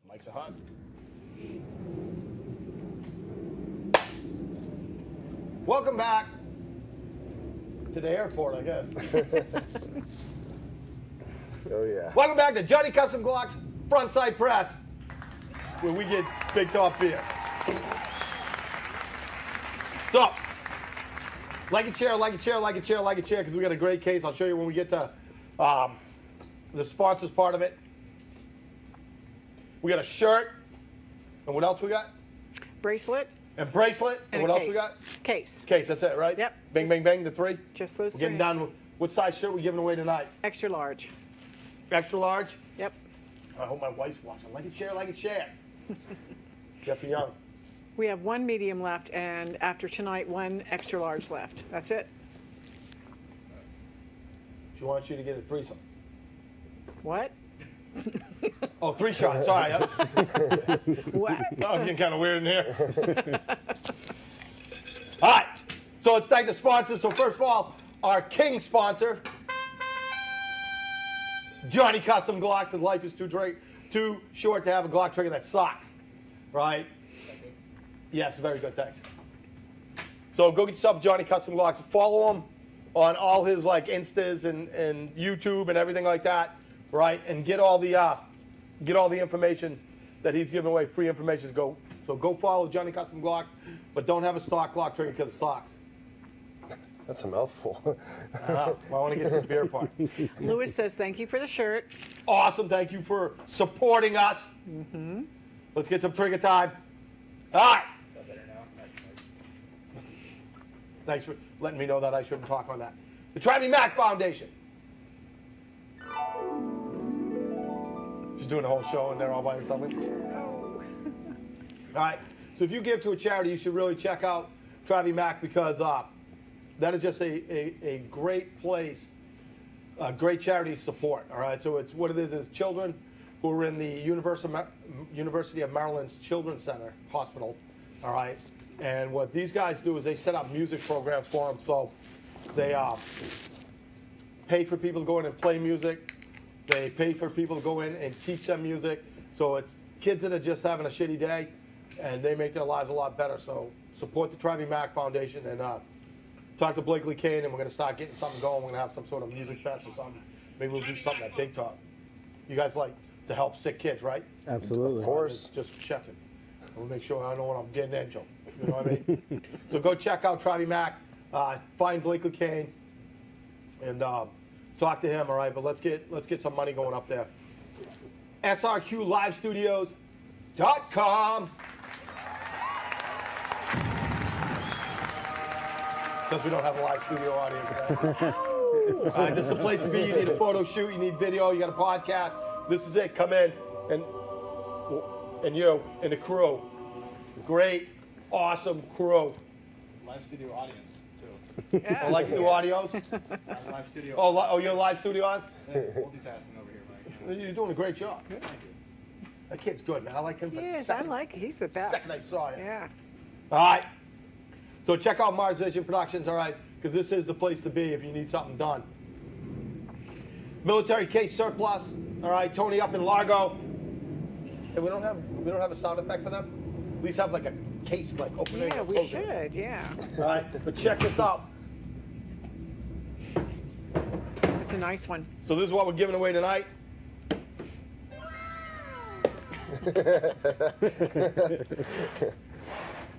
Mike's a hot. Welcome back to the airport, I guess. Oh, yeah. Welcome back to Johnny Custom Glock's Frontside Press, where we get Big Top beer. So, like a chair, like a chair, like a chair, like a chair, because we got a great case. I'll show you when we get to the sponsors part of it. We got a shirt. And what else we got? Bracelet. And bracelet. And what else we got? Case. Case, that's it, right? Yep. Bang, bang, bang, the three? Just those We're getting three. done. What size shirt we giving away tonight? Extra large. Extra large? Yep. I hope my wife's watching. Like a chair, like a chair. Jeffrey Young. We have one medium left, and after tonight, one extra large left. That's it. She wants you to get a threesome. What? Oh, 3 shots. Sorry. What? Oh, it's getting kind of weird in here. All right. So let's thank the sponsors. So first of all, our king sponsor, Johnny Custom Glocks. Because life is too short to have a Glock trigger that sucks, right? Yes, very good. Thanks. So go get yourself Johnny Custom Glocks. Follow him on all his like Instas and YouTube and everything like that, right? And get all the information that he's giving away. Free information. So go follow Johnny Custom Glocks, but don't have a stock Glock trigger because it sucks. That's a mouthful. I know. Well, I want to get to the beer part. Lewis says, thank you for the shirt. Awesome. Thank you for supporting us. Mm-hmm. Let's get some trigger time. All right. Thanks for letting me know that I shouldn't talk on that. The Travis Mack Foundation. She's doing the whole show and they're all by herself. All right. So if you give to a charity, you should really check out Travis Mack because that is just a great place, a great charity support. All right. So it's what it is children who are in the University of Maryland's Children's Center Hospital. All right. And what these guys do is they set up music programs for them. So they pay for people to go in and play music. They pay for people to go in and teach them music. So it's kids that are just having a shitty day, and they make their lives a lot better. So support the Travis Mack Foundation and talk to Blakely Kane, and we're going to start getting something going. We're going to have some sort of music fest or something. Maybe we'll do something at Big Top. You guys like to help sick kids, right? Absolutely. Of course. Just checking. We'll make sure I know what I'm getting into. You know what I mean? So go check out Travis Mack, find Blakely Kane, and talk to him. All right, but let's get some money going up there. SRQLivestudios.com. Since we don't have a live studio audience, this is the place to be. You need a photo shoot, you need video, you got a podcast. This is it. Come in and you and the crew. Great, awesome crew. Live studio audience, too. Yeah. Oh, live studio audios? Live studio. Oh, you're live studio on? Multitasking over here, Mike. You're doing a great job. Thank you. That kid's good, man. I like him. Yes, I like it. He's the best. Second I saw you. Yeah. All right. So check out Mars Vision Productions, all right, because this is the place to be if you need something done. Military case surplus, all right. Tony up in Largo. Hey, we don't have a sound effect for them. At least have like a case like opening. Yeah, and we closing. should. Yeah. All right, but check this out. It's a nice one. So this is what we're giving away tonight.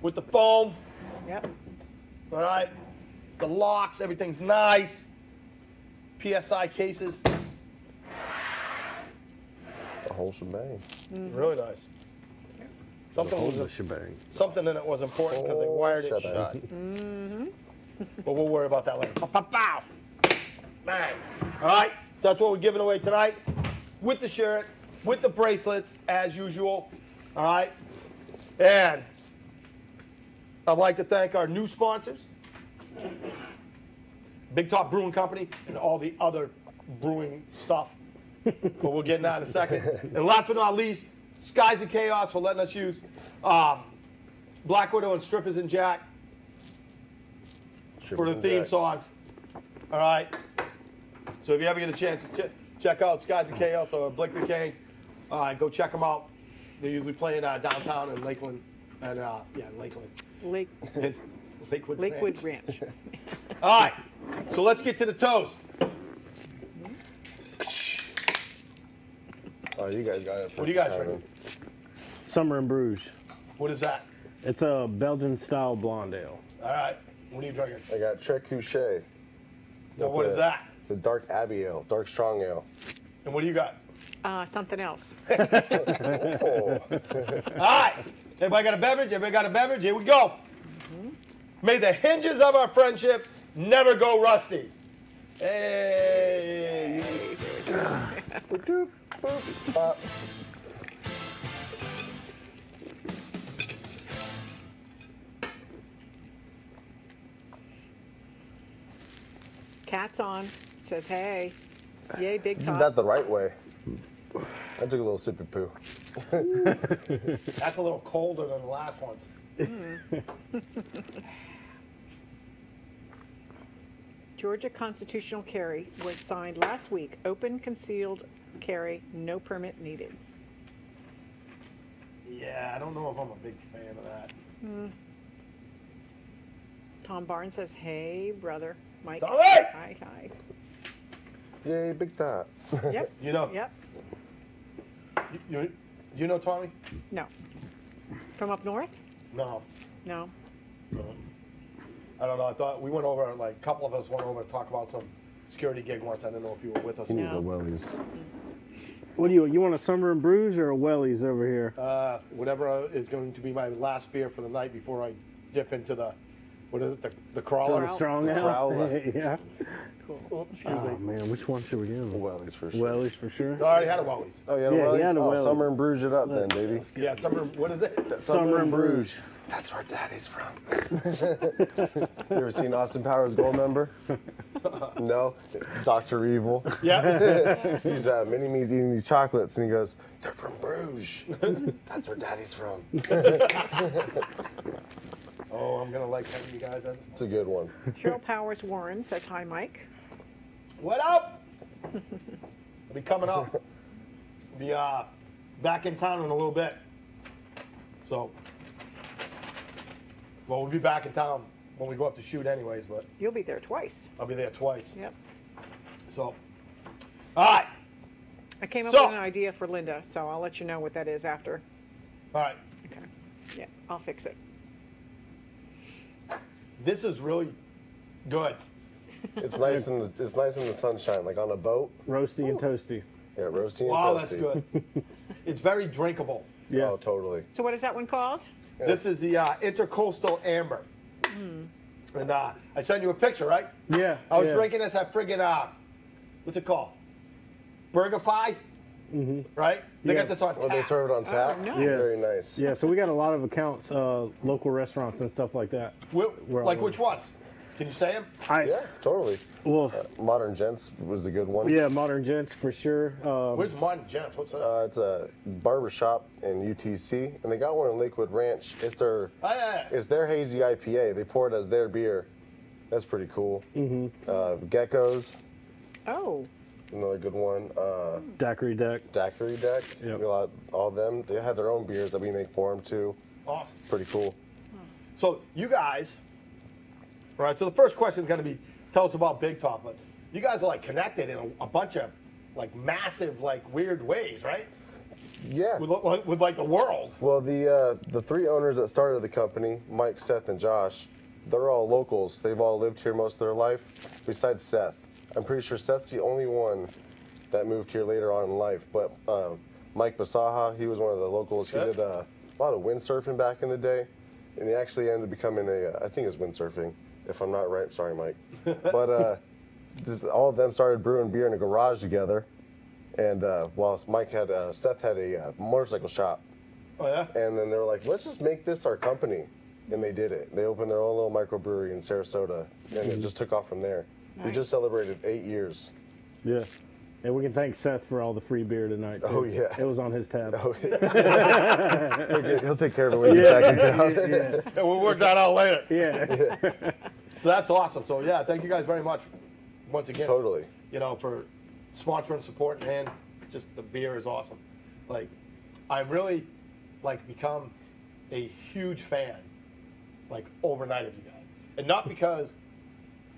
With the foam, Yep. all right, the locks, everything's nice. PSI cases, The whole shebang. really nice. Something Hold the was shebang. something in it was important because they wired it shebang. shut. But we'll worry about that later. Pow, pow, pow. Bang. All right, so that's what we're giving away tonight with the shirt, with the bracelets, as usual. All right, and I'd like to thank our new sponsors, Big Top Brewing Company, and all the other brewing stuff. But we'll get into that in a second. And last but not least, Skies of Chaos for letting us use Black Widow and Strippers and Jack for the theme songs. All right. So if you ever get a chance to check out Skies of Chaos or Blakely Kane, go check them out. They're usually playing downtown in Lakeland, and Lakeland. Lakewood Ranch. All right, so let's get to the toast. Oh, you guys got it. What do you guys drinking? Summer in Bruges. What is that? It's a Belgian-style blonde ale. All right, what are you drinking? I got Trek Couché. Now, what is that? It's a dark Abbey ale, dark strong ale. And what do you got? Something else. Oh. All right, everybody got a beverage? Everybody got a beverage? Here we go. May the hinges of our friendship never go rusty. Hey. Boop, boop, pop. Cat's on. Says, hey. Yay, big You top. did that the right way. I took a little sip of poo. That's a little colder than the last one. Georgia constitutional carry was signed last week. Open concealed carry, no permit needed. Yeah, I don't know if I'm a big fan of that. Tom Barnes says, hey, brother. Mike. All right. Hi, hi. Yay, big top. Yep. You know, Yep. you know Tommy? No. From up north? No. No. I don't know. I thought we went over, like a couple of us went over to talk about some security gig once. I didn't know if you were with us. He needs No. a Wellies. What do you want a Summer in Bruges or a Wellies over here? Whatever is going to be my last beer for the night before I dip into the, what is it, the crawler? Corral. Strong ale? Growler. Yeah. Oops, excuse Oh, me. man, which one should we do? Wellies for sure. Wellies for sure. I already had a Wellies. Oh, you had a Yeah, Wellies? you had a Oh, Wellies. Summer in Bruges it up then, baby. Yeah, summer, what is it? Summer in Bruges. That's where Daddy's from. You ever seen Austin Powers Goldmember? No? Dr. Evil. Yeah. He's Minnie Me's eating these chocolates and he goes, they're from Bruges. That's where Daddy's from. Oh, I'm going to like having you guys. It's a good one. Cheryl Powers Warren says, hi, Mike. What up? I'll be coming up. I'll be back in town in a little bit. So, well, we'll be back in town when we go up to shoot anyways, but You'll be there twice. I'll be there twice. Yep. So, all right. I came up So- with an idea for Linda, so I'll let you know what that is after. All right. Okay. Yeah, I'll fix it. This is really good. It's nice in the sunshine, like on a boat. Roasty and toasty. Yeah, roasty and Wow, toasty. that's good. It's very drinkable. Yeah. Oh, totally. So what is that one called? This is the Intercoastal Amber. And I sent you a picture, right? Yeah. I was yeah. drinking this at friggin' what's it called? BurgerFi, right? They Yeah. got this on Well, they tap. serve it on tap. nice. Yes. Very nice. Yeah, so we got a lot of accounts, local restaurants and stuff like that. We're Like all which ones? Can you say them? Yeah, totally. Well, Modern Gents was a good one. yeah, Modern Gents for sure. Where's Modern Gents? What's that? It's a barber shop in UTC, and they got one in Lakewood Ranch. It's their Yeah. it's their hazy IPA. They pour it as their beer. That's pretty cool. Geckos, Oh, another good one. Daiquiri Deck. Daiquiri Deck. Yep. All of them. They have their own beers that we make for them too. Awesome. Pretty cool. So you guys, all right, so the first question is going to be, tell us about Big Top, but you guys are like connected in a bunch of like massive, like weird ways, right? Yeah. With like the world. Well, the three owners that started the company, Mike, Seth, and Josh, they're all locals. They've all lived here most of their life, besides Seth. I'm pretty sure Seth's the only one that moved here later on in life. But Mike Basaha, he was one of the locals. He Yes. did a lot of windsurfing back in the day, and he actually ended up becoming I think it was windsurfing, if I'm not right. Sorry, Mike. But all of them started brewing beer in a garage together. And whilst Seth had a motorcycle shop. Oh yeah. And then they were like, let's just make this our company. And they did it. They opened their own little microbrewery in Sarasota, and it just took off from there. We Nice. just celebrated 8 years. Yeah. And we can thank Seth for all the free beer tonight, too. Oh, yeah. It was on his tab. Oh, he'll take care of it when he gets back in town. Yeah. Yeah, we'll work that out later. Yeah. So that's awesome. So yeah, thank you guys very much once again. Totally. You know, for sponsoring, supporting, and just the beer is awesome. Like, I'm really like become a huge fan, like overnight of you guys, and not because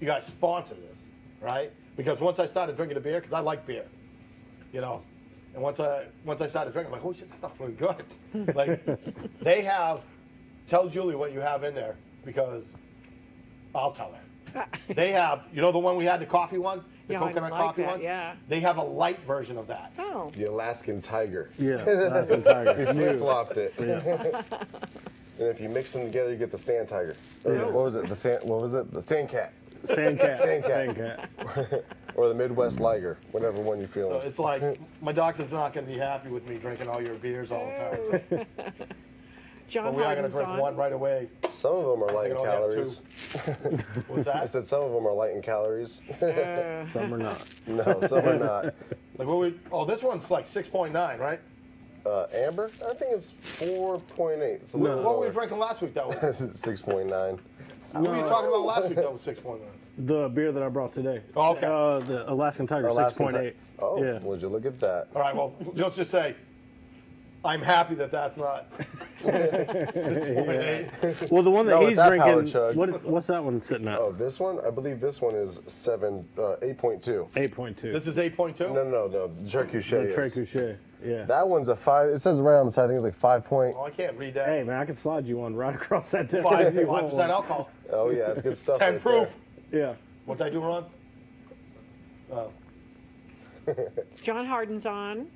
you guys sponsor this, right? Because once I started drinking the beer, because I like beer, you know, and once I started drinking, I'm like, holy shit, this stuff's really good. Like, tell Julie what you have in there, because I'll tell her. They have, you know, the one we had, the coffee one, the Yeah, I coconut like coffee that, one. yeah. They have a light version of that. Oh. The Alaskan Tiger. Yeah, that's entire. We flip-flopped it. Yeah. And if you mix them together, you get the Sand Tiger. Or what was it? The Sand Cat. Sandcat. Sandcat. Or the Midwest Liger, whatever one you feel. So it's like, my doctor's not going to be happy with me drinking all your beers all the time. So. John But we are going to Harden's drink on. one right away. Some of them are light in I can only have calories. What's I that? said some of them are light in calories. Some are not. No, some are not. Like this one's like 6.9, right? Amber, I think it's 4.8. It's a No. little What were we lower. drinking last week, that was? 6.9. What were you talking about last week, that was 6.9? The beer that I brought today. Oh, okay. The Alaskan Tiger, Alaskan 6.8. Oh, Yeah. would you look at that? All right, well, let's just say, I'm happy that that's not 6.8. Well, the one that No, he's with that power drinking, chug. what's that one sitting at? Oh, this one? I believe this one is 8.2. 8.2. This is 8.2? No. The Charcuterie the is. Trey Couché. Yeah. That one's a 5. It says right on the side. I think it's like 5 point. Oh, I can't read that. Hey, man, I can slide you one right across that table. 5% alcohol. Oh yeah, it's good stuff. 10 right proof. there. Yeah. What did I do wrong? Oh. John Harden's on.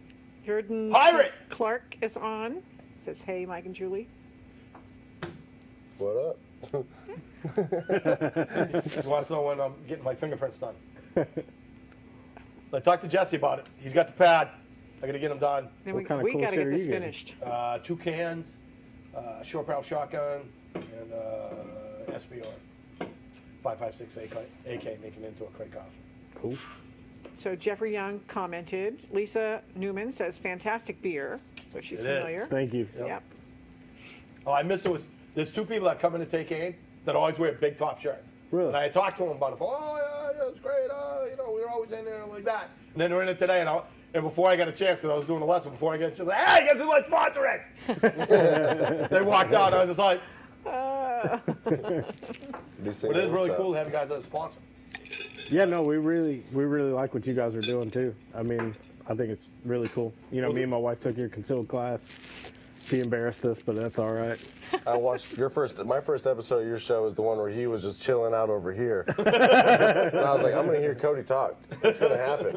Jordan Pirate! Clark is on. Says, hey, Mike and Julie. What up? He wants to know when I'm getting my fingerprints done. I talked to Jesse about it. He's got the pad. I got to get him done. Then What kind of we cool got to shit get are this you getting? finished. 2 cans, short barrel shotgun, and SBR. 5.56 AK, making it into a crate coffee. Cool. So Jeffrey Young commented. Lisa Newman says, fantastic beer. So she's It is. familiar. Thank you. Yep. Oh, I miss it. There's 2 people that come in to take aim that always wear big top shirts. Really? And I talked to them about it. Oh, yeah, it's great. You know, we were always in there like that. And then they're in it today, and before I got a chance, because I was doing the lesson, before I got a chance, like, hey, guess who my sponsor is? They walked out, and I was just like, These but it things is are really stuff. cool to have you guys as a sponsor. Yeah, no, we really like what you guys are doing too. I mean, I think it's really cool. You know, me and my wife took your concealed class. She embarrassed us, but that's all right. I watched my first episode of your show is the one where he was just chilling out over here. And I was like, I'm gonna hear Cody talk. It's gonna happen.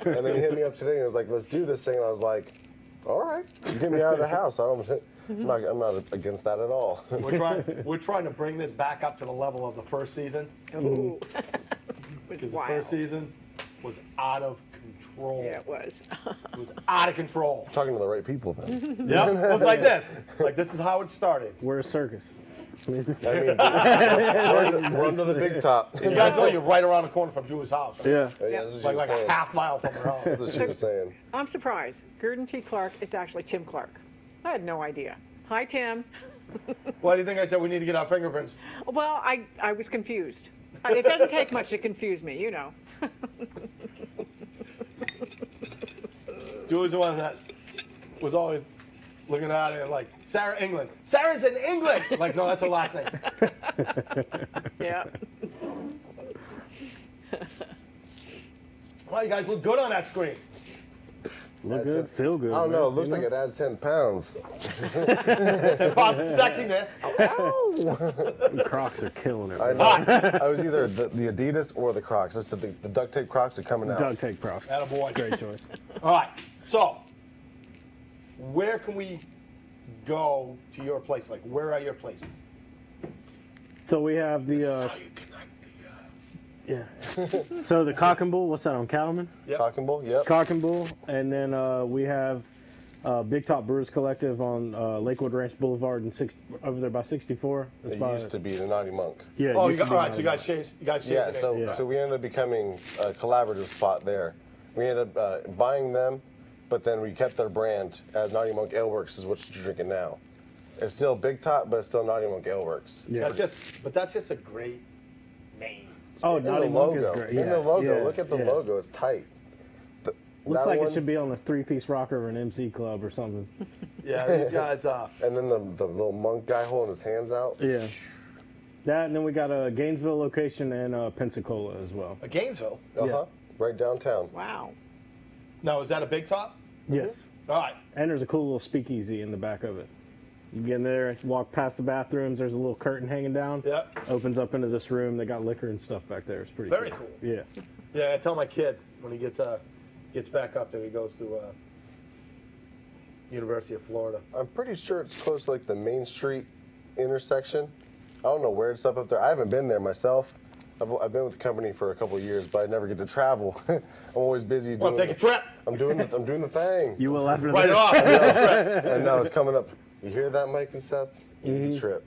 And then he hit me up today and was like, let's do this thing. And I was like, all right, get me out of the house. I'm not against that at all. We're trying to bring this back up to the level of the first season. Ooh. It was Because the wild. first season was out of control. Yeah, it was. It was out of control. Talking to the right people then. Yeah, it was like this. Like, this is how it started. We're a circus. I mean, run to the big top. You guys know you're right around the corner from Julie's house. Right? Yeah. Yeah, that's what she Like was a saying. half mile from her That's house. what she was saying. I'm surprised. Gurdon T. Clark is actually Tim Clark. I had no idea. Hi, Tim. Why do you think I said we need to get our fingerprints? Well, I was confused. It doesn't take much to confuse me, you know. Julie's the one that was always looking at it like, Sarah England. Sarah's in England! Like, no, that's her last name. Yeah. Well, you guys look good on that screen. Look That's good, it. feel good. I don't know. It man, looks you like it adds 10 pounds. 10 pounds of sexiness. Crocs are killing it. I man. know. I was either the Adidas or the Crocs. I said the duct tape Crocs are coming out. Duct tape Crocs. Attaboy. Great choice. All right, so where can we go to your place? Like, where are your places? So we have the How you connect yeah. So the Cock and Bull. What's that on Cattleman? Yep. Cock and Bull, yep. Cock and Bull, and then we have Big Top Brewers Collective on Lakewood Ranch Boulevard and over there by 64. It's It by- used to be the Naughty Monk. Yeah. it Oh, used you to got, be all right, so you down guys changed. Yeah, the so name. so we ended up becoming a collaborative spot there. We ended up buying them, but then we kept their brand as Naughty Monk Ale Works is what you're drinking now. It's still Big Top, but it's still Naughty Monk Ale Works. Yeah. That's just a great name. Oh, In the Naughty Monk is logo, great. in Yeah, the logo, yeah, look at the yeah. logo. It's tight. Looks That like one- it should be on a three-piece rocker or an MC club or something. Yeah, these guys. And then the little monk guy holding his hands out. Yeah. That, and then we got a Gainesville location and Pensacola as well. Gainesville. Uh-huh. Right downtown. Wow. Now, is that a big top? Yes. All right. And there's a cool little speakeasy in the back of it. You get in there, walk past the bathrooms, there's a little curtain hanging down. Yeah. Opens up into this room. They got liquor and stuff back there. It's pretty Very cool. cool. Yeah. Yeah, I tell my kid when he gets back up there, he goes to University of Florida. I'm pretty sure it's close to like the Main Street intersection. I don't know where it's up there. I haven't been there myself. I've been with the company for a couple of years, but I never get to travel. I'm always busy Want doing. to take a trip? I'm doing the thing. You will after Right this. off. And now it's coming up. You hear that, Mike and Seth? You need a trip.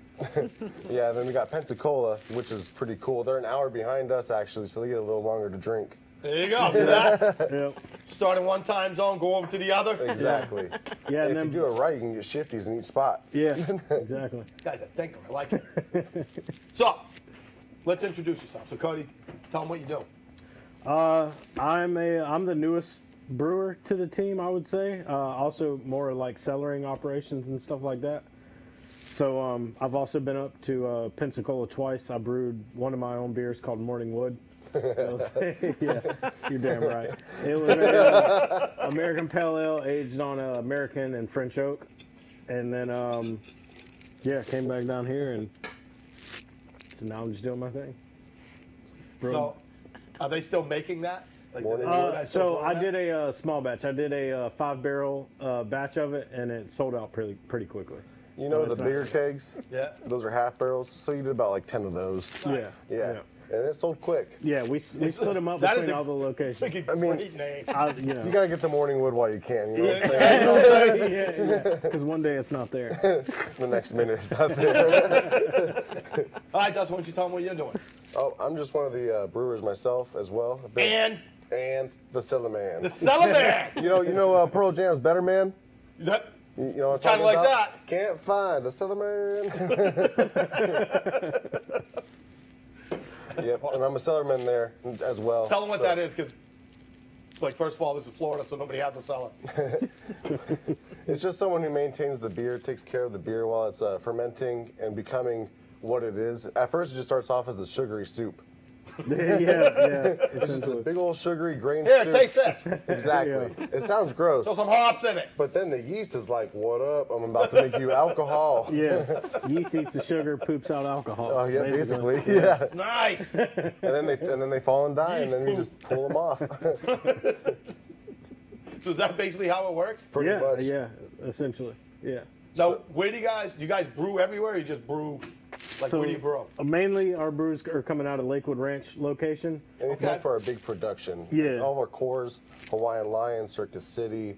Yeah, then we got Pensacola, which is pretty cool. They're an hour behind us, actually, so they get a little longer to drink. There you go. See that? Yep. Start in one time zone, go over to the other. Exactly. Yeah, If and you then do it right, you can get shifties in each spot. yeah, exactly. Guys, I think I like it. So, let's introduce yourself. So, Cody, tell them what you do. I'm the newest brewer to the team, I would say. Also more like cellaring operations and stuff like that. So I've also been up to Pensacola twice. I brewed one of my own beers called Morning Wood. Yeah, you're damn right. It was a, American Pale Ale aged on American and French oak, and then yeah, came back down here, and so now I'm just doing my thing. So, are they still making that? Like, do they Morning do Wood? that? So I did a small batch. I did a 5-barrel batch of it, and it sold out pretty quickly. You know Oh, the that's bigger nice. kegs? Yeah. Those are half barrels, so you did about like 10 of those. Yeah, Yeah. And it sold quick. yeah. We split them up That is between a all the locations. Freaking I mean- great name. You know. You gotta get the morning wood while you can, you know what I'm saying? yeah. Because one day it's not there. The next minute it's out there. All right, Dustin, why don't you tell them what you're doing? Oh, I'm just one of the brewers myself as well. And the Cellar Man. The Cellar Man. You know Pearl Jam's Better Man? That, You know what I'm Kinda talking like about? that. Can't find a Cellar Man. Yep, and I'm a cellarman there as well. tell them what that is, because, like, first of all, this is Florida, so nobody has a cellar. It's just someone who maintains the beer, takes care of the beer while it's fermenting and becoming what it is. At first, it just starts off as the sugary soup. yeah. It's just a big old sugary grain Here, soup. taste this. Exactly. It sounds gross. Throw some hops in it. But then the yeast is like, what up? I'm about to make you alcohol. Yeah. Yeast eats the sugar, poops out alcohol. Oh, yeah, basically. Yeah. Nice. And then they fall and die, and then you just pull them off. So is that basically how it works? Pretty Yeah, much. yeah. Essentially, yeah. Now, where do you guys brew everywhere, or you just brew, like, So where do you brew? mainly our brews are coming out of Lakewood Ranch location. Anything Okay. for our big production. Yeah. All of our cores, Hawaiian Lion, Circus City,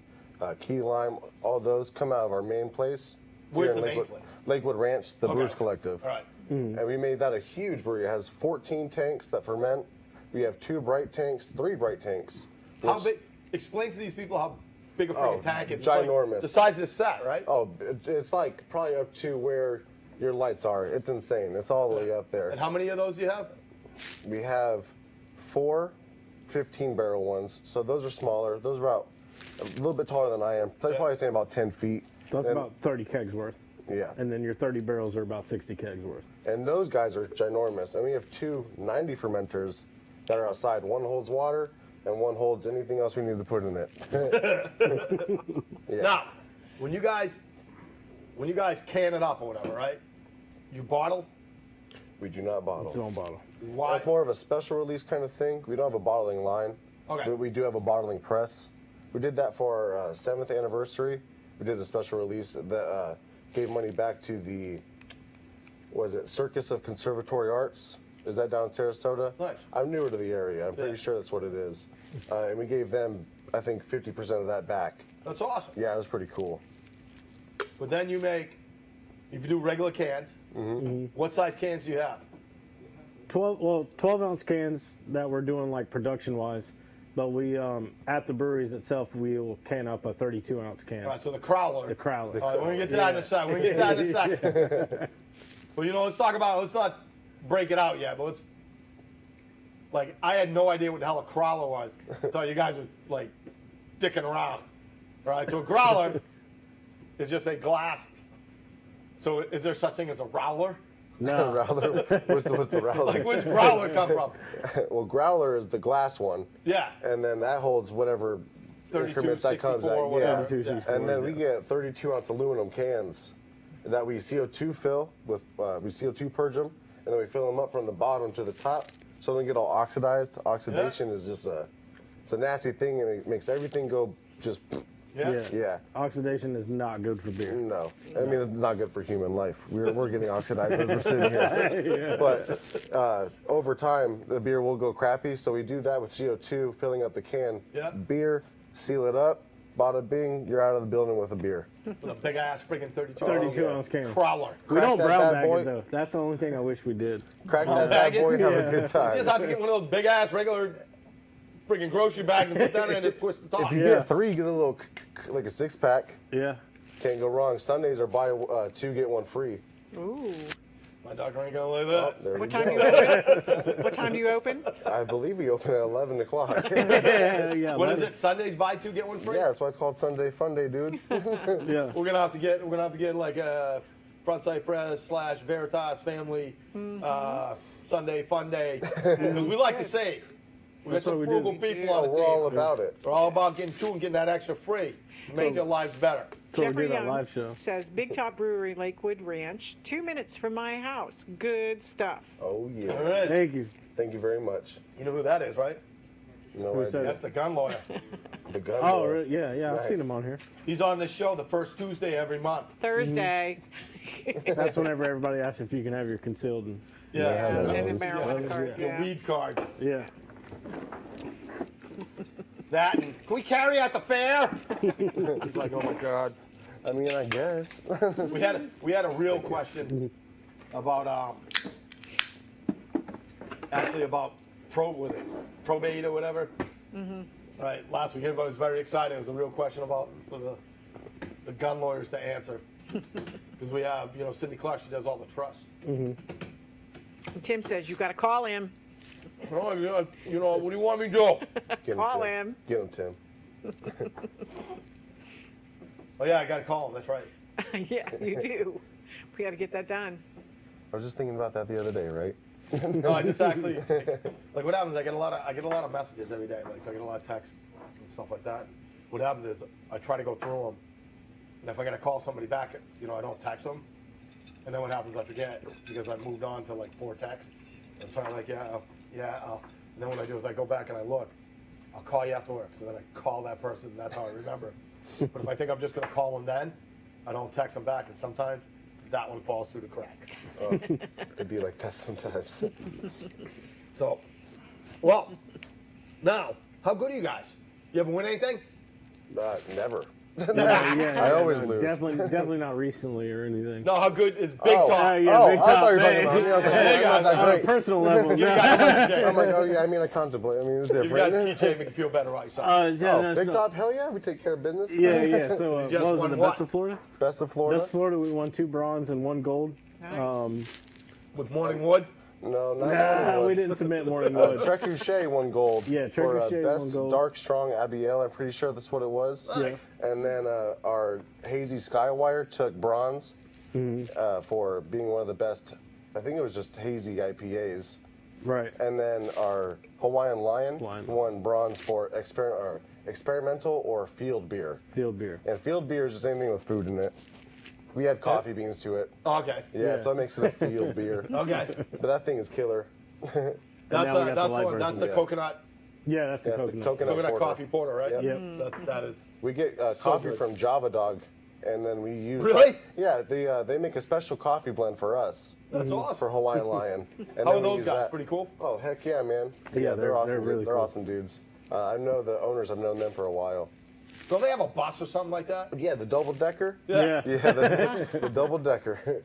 Key Lime, all those come out of our main place. Where's here in the main Lakewood, place? Lakewood Ranch, the Okay. Brewers Collective. All right. And we made that a huge brewery. It has 14 tanks that ferment. We have 2 bright tanks, 3 bright tanks. How which- big? Explain to these people how big a freaking Oh, tank is. It's ginormous. Like the size of this set, right? Oh, it's like probably up to where your lights are. It's insane. It's all the way up there. And how many of those do you have? We have 4 15-barrel ones. So those are smaller. Those are about a little bit taller than I am. They probably stand about 10 feet. So that's And- about 30 kegs worth. Yeah. And then your 30 barrels are about 60 kegs worth. And those guys are ginormous. And we have 2 90 fermenters that are outside. One holds water and one holds anything else we need to put in it. Yeah. Now, when you guys can it up or whatever, right? You bottle. We do not bottle. Don't bottle. Why? It's more of a special release kind of thing. We don't have a bottling line. Okay. But we do have a bottling press. We did that for our 7th anniversary. We did a special release that gave money back to the, what is it, Circus of Conservatory Arts. Is that down in Sarasota? Nice. I'm newer to the area. I'm pretty Yeah. sure that's what it is. And we gave them, I think, 50% of that back. That's awesome. Yeah, it was pretty cool. But then you do regular cans. Mm-hmm. What size cans do you have? 12 ounce cans that we're doing like production wise, but we at the breweries itself we'll can up a 32 ounce can. All right, so the crowler. The crowler. All right, we're gonna get to that in a second. We're gonna get to that in a second. Well, let's not break it out yet, but I had no idea what the hell a crowler was. I thought you guys were like dicking around. All right, so a growler is just a glass. So is there such thing as a growler? No. Growler. What's the growler? Like, where's growler come from? Well, growler is the glass one, Yeah, and then that holds whatever 32, increments that comes 64, out. whatever. 32, Yeah. 64. And then we get 32-ounce aluminum cans that we CO2 fill with, we CO2 purge them, and then we fill them up from the bottom to the top, so they get all oxidized. Oxidation is just it's a nasty thing, and it makes everything go just. Yeah. Yeah. Oxidation is not good for beer. No, I mean it's not good for human life. We're getting oxidized as we're sitting here. But over time, the beer will go crappy. So we do that with CO2, filling up the can. Yeah. Beer, seal it up. Bada bing, you're out of the building with a beer. With a big ass freaking 32. 32-ounce can. Growler. We Crack don't that brown bad bag boy. it though. That's the only thing I wish we did. Crack Brown that bad bag it? boy, have Yeah. a good You time. just have to get one of those big ass regular freaking grocery bags and put that in and just twist the top. If you Yeah. get 3, get a little like a 6-pack. Yeah. Can't go wrong. Sundays are buy 2 get 1 free. Ooh. My doctor ain't gonna leave Oh, it. there What you time do you go. open? What time do you open? I believe we open at 11 o'clock. Yeah. What is it? Sundays buy 2 get 1 free? Yeah, that's why it's called Sunday Fun Day, dude. Yeah. We're gonna have to get like a Frontside Press / Veritas family Sunday Fun Day because we like to save. We got That's some what we frugal do. people Yeah, on the we're all team. about it. We're all about getting 2 and getting that extra free. Make their lives better. So we Jeffrey did a Young live show. says Big Top Brewery, Lakewood Ranch, 2 minutes from my house. Good stuff. Oh, All yeah. right. Thank you. Thank you very much. You know who that is, right? No Who idea. said That's the gun lawyer. The gun Oh, lord. really? Yeah. I've seen Nice. him on here. He's on this show the first Tuesday every month. Thursday. That's whenever everybody asks if you can have your concealed. And, Yeah. Yeah, And yeah. the marijuana Yeah. card. Your Yeah. weed card. yeah. That and, can we carry at the fair? He's like, oh my God. I mean, I guess. We had a real question about actually about probate or whatever. Right, last week everybody was very excited. It was a real question about for the gun lawyers to answer because we have Cindy Clark. She does all the trusts. And Tim says, you got to call him. Oh, yeah, what do you want me to do? Get Call Tim. him. Get him, Tim. Oh yeah, I got to call him. That's right. Yeah, you do. We got to get that done. I was just thinking about that the other day, right? No, I just actually like what happens. I get a lot of messages every day. Like so I get a lot of texts and stuff like that. What happens is I try to go through them, and if I got to call somebody back, I don't text them. And then what happens? I forget because I've moved on to like 4 texts. I'm trying to like and then what I do is I go back and I look. I'll call you after work. So then I call that person. And that's how I remember. But if I think I'm just gonna call them then, I don't text them back, and sometimes that one falls through the cracks. It'd be like that sometimes. So, well, now, how good are you guys? You ever win anything? Never. Yeah, I always lose. Definitely not recently or anything. No, how good is Big Top? yeah, oh, Big I thought Top, you were talking hey. about me. I was like, Hey, I'm not guys, that On a great. personal level. Give you no. guys a I'm keychain. like, oh yeah, I mean, I contemplate. I mean, it's Give you guys a different. keychain, make you feel better about yourself. Yeah, Oh, no, Big no. Top, hell yeah, we take care of business. Yeah. So You just what was won it? The what? Best of Florida. Best of Florida? Best of Florida. We won 2 bronze and 1 gold. Nice. With Morning Wood? No, not Nah, we Wood. didn't submit more than wood. Trebuchet won gold. Yeah, for Trebuchet best won gold. dark strong Abiel. I'm pretty sure that's what it was. Nice. And then our hazy Skywire took bronze for being one of the best. I think it was just hazy IPAs. Right. And then our Hawaiian Lion Lion. won bronze for experimental or field beer. Field beer. And field beer is just anything with food in it. We add coffee beans to it. Okay. Yeah, so it makes it a field beer. Okay. But that thing is killer. That's now we got the light one. That's version. the Yeah. coconut Yeah, that's the Yeah, the coconut. coconut porter. coffee porter, right? Yep. That is. We get coffee good. from Java Dog, and then we use. Really? Yeah, they make a special coffee blend for us. That's awesome. For Hawaiian Lion. And How then are we those use guys? that. Pretty cool. Oh heck yeah, man! Yeah, they're they're awesome. really They're cool. awesome dudes. I know the owners. I've known them for a while. Don't they have a bus or something like that? Yeah, the double decker. Yeah. Yeah, the double decker.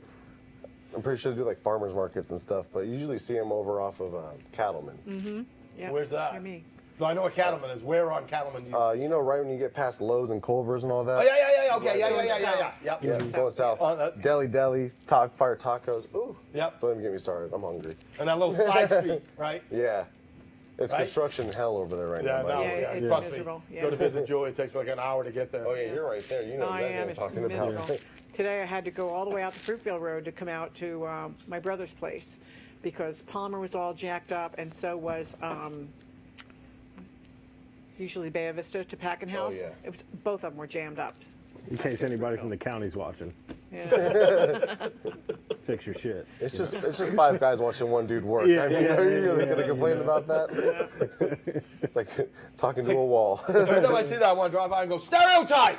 I'm pretty sure they do like farmers markets and stuff, but you usually see them over off of Cattleman. Yeah. Where's that? For me. No, I know what Cattleman is. Where on Cattleman? You know, right when you get past Lowe's and Culver's and all that. Oh yeah. Okay. Yeah. Yep. Yeah, going south. That- Deli, fire tacos. Ooh. Yep. Don't even get me started. I'm hungry. And that little side street, right? Yeah. It's Right? construction hell over there right Yeah, now. no, by the way. Yeah, it's trust miserable. me. Yeah. Go to visit Julie. It takes me like an hour to get there. Oh yeah, you're right there. You know I exactly am. what I'm It's talking miserable. about. Today I had to go all the way out to Fruitville Road to come out to my brother's place because Palmer was all jacked up, and so was usually Bay Vista to Packin House. yeah. It was, both of them were jammed up. In case anybody from the county's watching, Yeah. fix your shit. It's just five guys watching one dude work. Yeah, I mean, yeah, are you really yeah, gonna you complain know. about that? It's like talking to a wall. Every time I see that, I want to drive by and go, stereotype!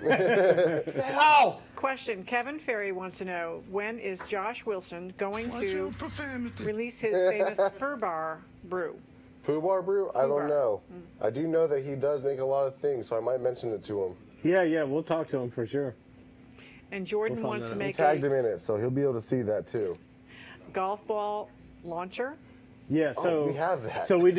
The hell? Question: Kevin Ferry wants to know, when is Josh Wilson going to release his famous Fur Bar brew? Fubar brew? I Fubar. don't know. I do know that he does make a lot of things, so I might mention it to him. Yeah, we'll talk to him for sure. And Jordan We'll find wants that to out. We make tagged a him in it, so he'll be able to see that too. golf ball launcher. Yeah, so we have that. So we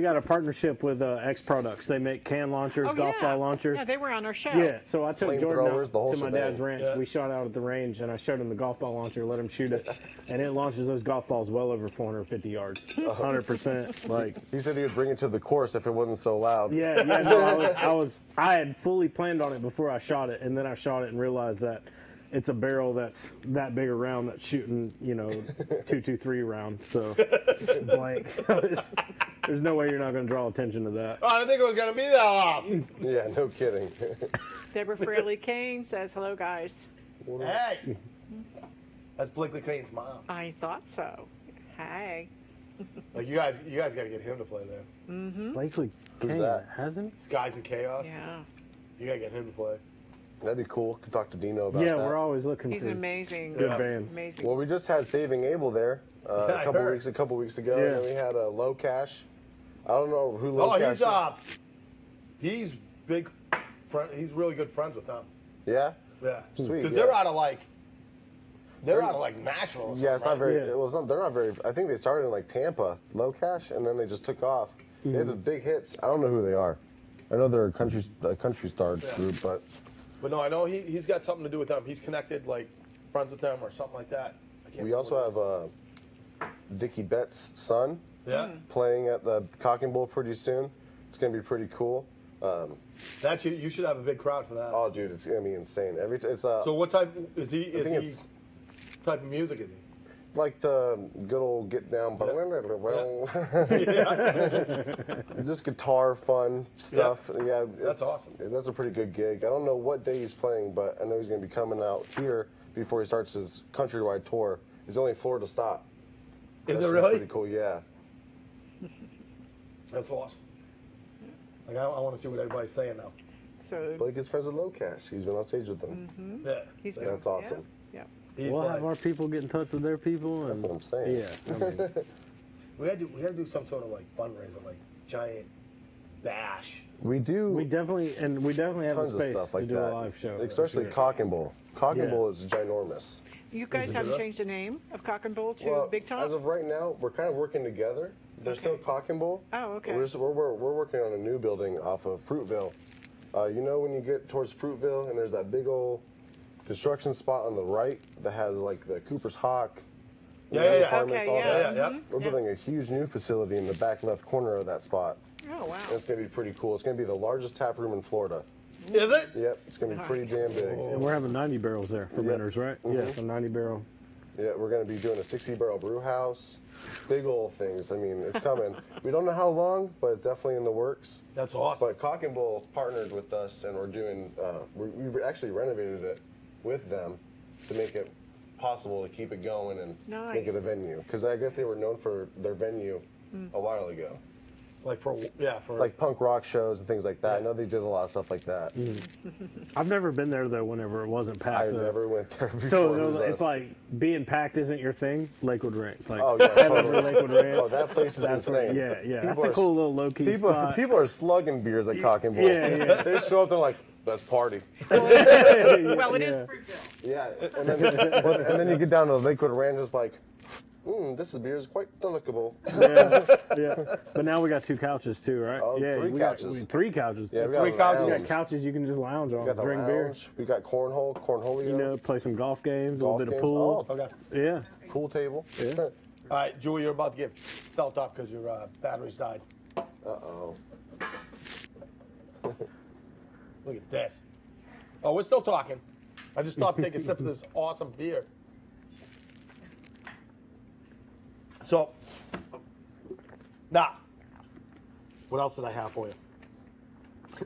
got a partnership with X Products. They make can launchers, golf ball launchers. Yeah, they were on our show. Yeah, so I took Jordan Flamethrowers, out the whole to my dad's shebang. ranch. Yeah. We shot out at the range, and I showed him the golf ball launcher, let him shoot it, and it launches those golf balls well over 450 yards, 100%. Like, He said he would bring it to the course if it wasn't so loud. no, I had fully planned on it before I shot it, and then I shot it and realized that it's a barrel that's that big around that's shooting, 223 rounds, so blank. So there's no way you're not going to draw attention to that. Oh, I didn't think it was going to be that long. Yeah, no kidding. Deborah Fraley Kane says, hello, guys. Hey. That's Blakely Clayton's mom. I thought so. Hey. Like, you guys got to get him to play there. Blakely Who's Kane, that? hasn't It's Guys in Chaos. Yeah. You got to get him to play. That'd be cool. Could talk to Dino about he? that. Yeah, we're always looking He's for an amazing. good Yeah. bands. Amazing. Well, we just had Saving Abel there I heard. a couple weeks ago, Yeah. and then we had Low Cash. I don't know who Low Oh, Cash he's big friend. He's really good friends with them. Yeah? Yeah. Sweet, Because yeah. they're out of Nashville. Or Yeah, it's something, not right? very. Yeah. Well, it's not, they're not very. I think they started in like Tampa, Low Cash, and then they just took off. They had the big hits. I don't know who they are. I know they're a country star group, but But no, I know he's got something to do with them. He's connected, like friends with them or something like that. I can't we remember also what have Dickie Betts' son it is. Yeah. playing at the Cock and Bull pretty soon. It's gonna be pretty cool. That's you should have a big crowd for that. Oh, dude, it's gonna be insane. It's So what type is he? I think it's Type of music is he? like the good old get down, just guitar fun stuff. Yeah, That's awesome. That's a pretty good gig. I don't know what day he's playing, but I know he's going to be coming out here before he starts his countrywide tour. He's only Florida stop. Is That's it really? Pretty cool, yeah. That's awesome. Like I want to see what everybody's saying now. So Blake is friends with Low Cash. He's been on stage with them. Yeah. he's That's awesome. Yeah. He's We'll like, have our people get in touch with their people. And, That's what I'm saying. Yeah. I mean, we had to do some sort of like fundraiser, like giant bash. We do we definitely have tons a of space stuff like to do that. a live show. Especially for sure. Cock and Bull. Cock and Yeah. Bull is ginormous. You guys haven't changed the name of Cock and Bull to Big Top? As of right now, we're kind of working together. They're still Okay. Cock and Bull. Oh, okay. We're working on a new building off of Fruitville. You know when you get towards Fruitville and there's that big old construction spot on the right that has like the Cooper's Hawk, Yeah, the yeah, yeah. apartments, Okay, all yeah. that. Yeah. We're building a huge new facility in the back left corner of that spot. Oh, wow. And it's going to be pretty cool. It's going to be the largest tap room in Florida. Is it? Yep, it's going to be pretty damn big. And we're having 90 barrels there for Yeah. winners, right? Yeah, so 90 barrel. Yeah, we're going to be doing a 60-barrel brew house. Big old things. I mean, it's coming. We don't know how long, but it's definitely in the works. That's awesome. But Cock and Bull partnered with us, and we're doing. We actually renovated it with them to make it possible to keep it going and make it a Nice. venue. Because I guess they were known for their venue a while ago, Like for like punk rock shows and things like that. I know they did a lot of stuff like that. I've never been there though. Whenever it wasn't packed. I though. never went there before. So it was it's us. like being packed isn't your thing. Lakewood Ranch. Like, Oh yeah, totally. Lakewood Ranch. Oh, that place is That's where- insane. yeah. That's People a are- cool little low key People, spot. people are slugging beers at Cock and Bull. Yeah. They show up, they're like, "Let's party." Well, it is Fruitville. Yeah, and then you get down to Lakewood Ranch, it's like, this beer is quite delectable. Yeah. But now we got 2 couches too, right? Oh, yeah, 3 we couches. Got 3 couches. Yeah, we got Three a couches. We lounge. got couches you can just lounge on, We got the drink beer. lounge. We got cornholio. You know, play some golf games, a golf little bit of games. pool. Oh, Okay. Yeah. pool table. Yeah. All right, Julie, you're about to get felt up because your batteries died. Uh-oh. Look at this. Oh, we're still talking. I just stopped taking a sip of this awesome beer. So, now, what else did I have for you?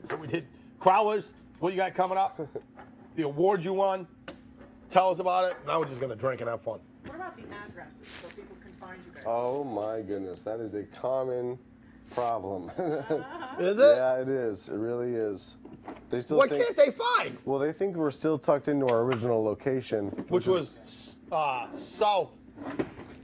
So we did Crowlers. What you got coming up? The award you won. Tell us about it. Now we're just going to drink and have fun. What about the addresses so people can find you guys? Oh my goodness, that is a common problem. Is it? Yeah, it is. It really is. They still What think, can't they find? Well, they think we're still tucked into our original location, Which was south.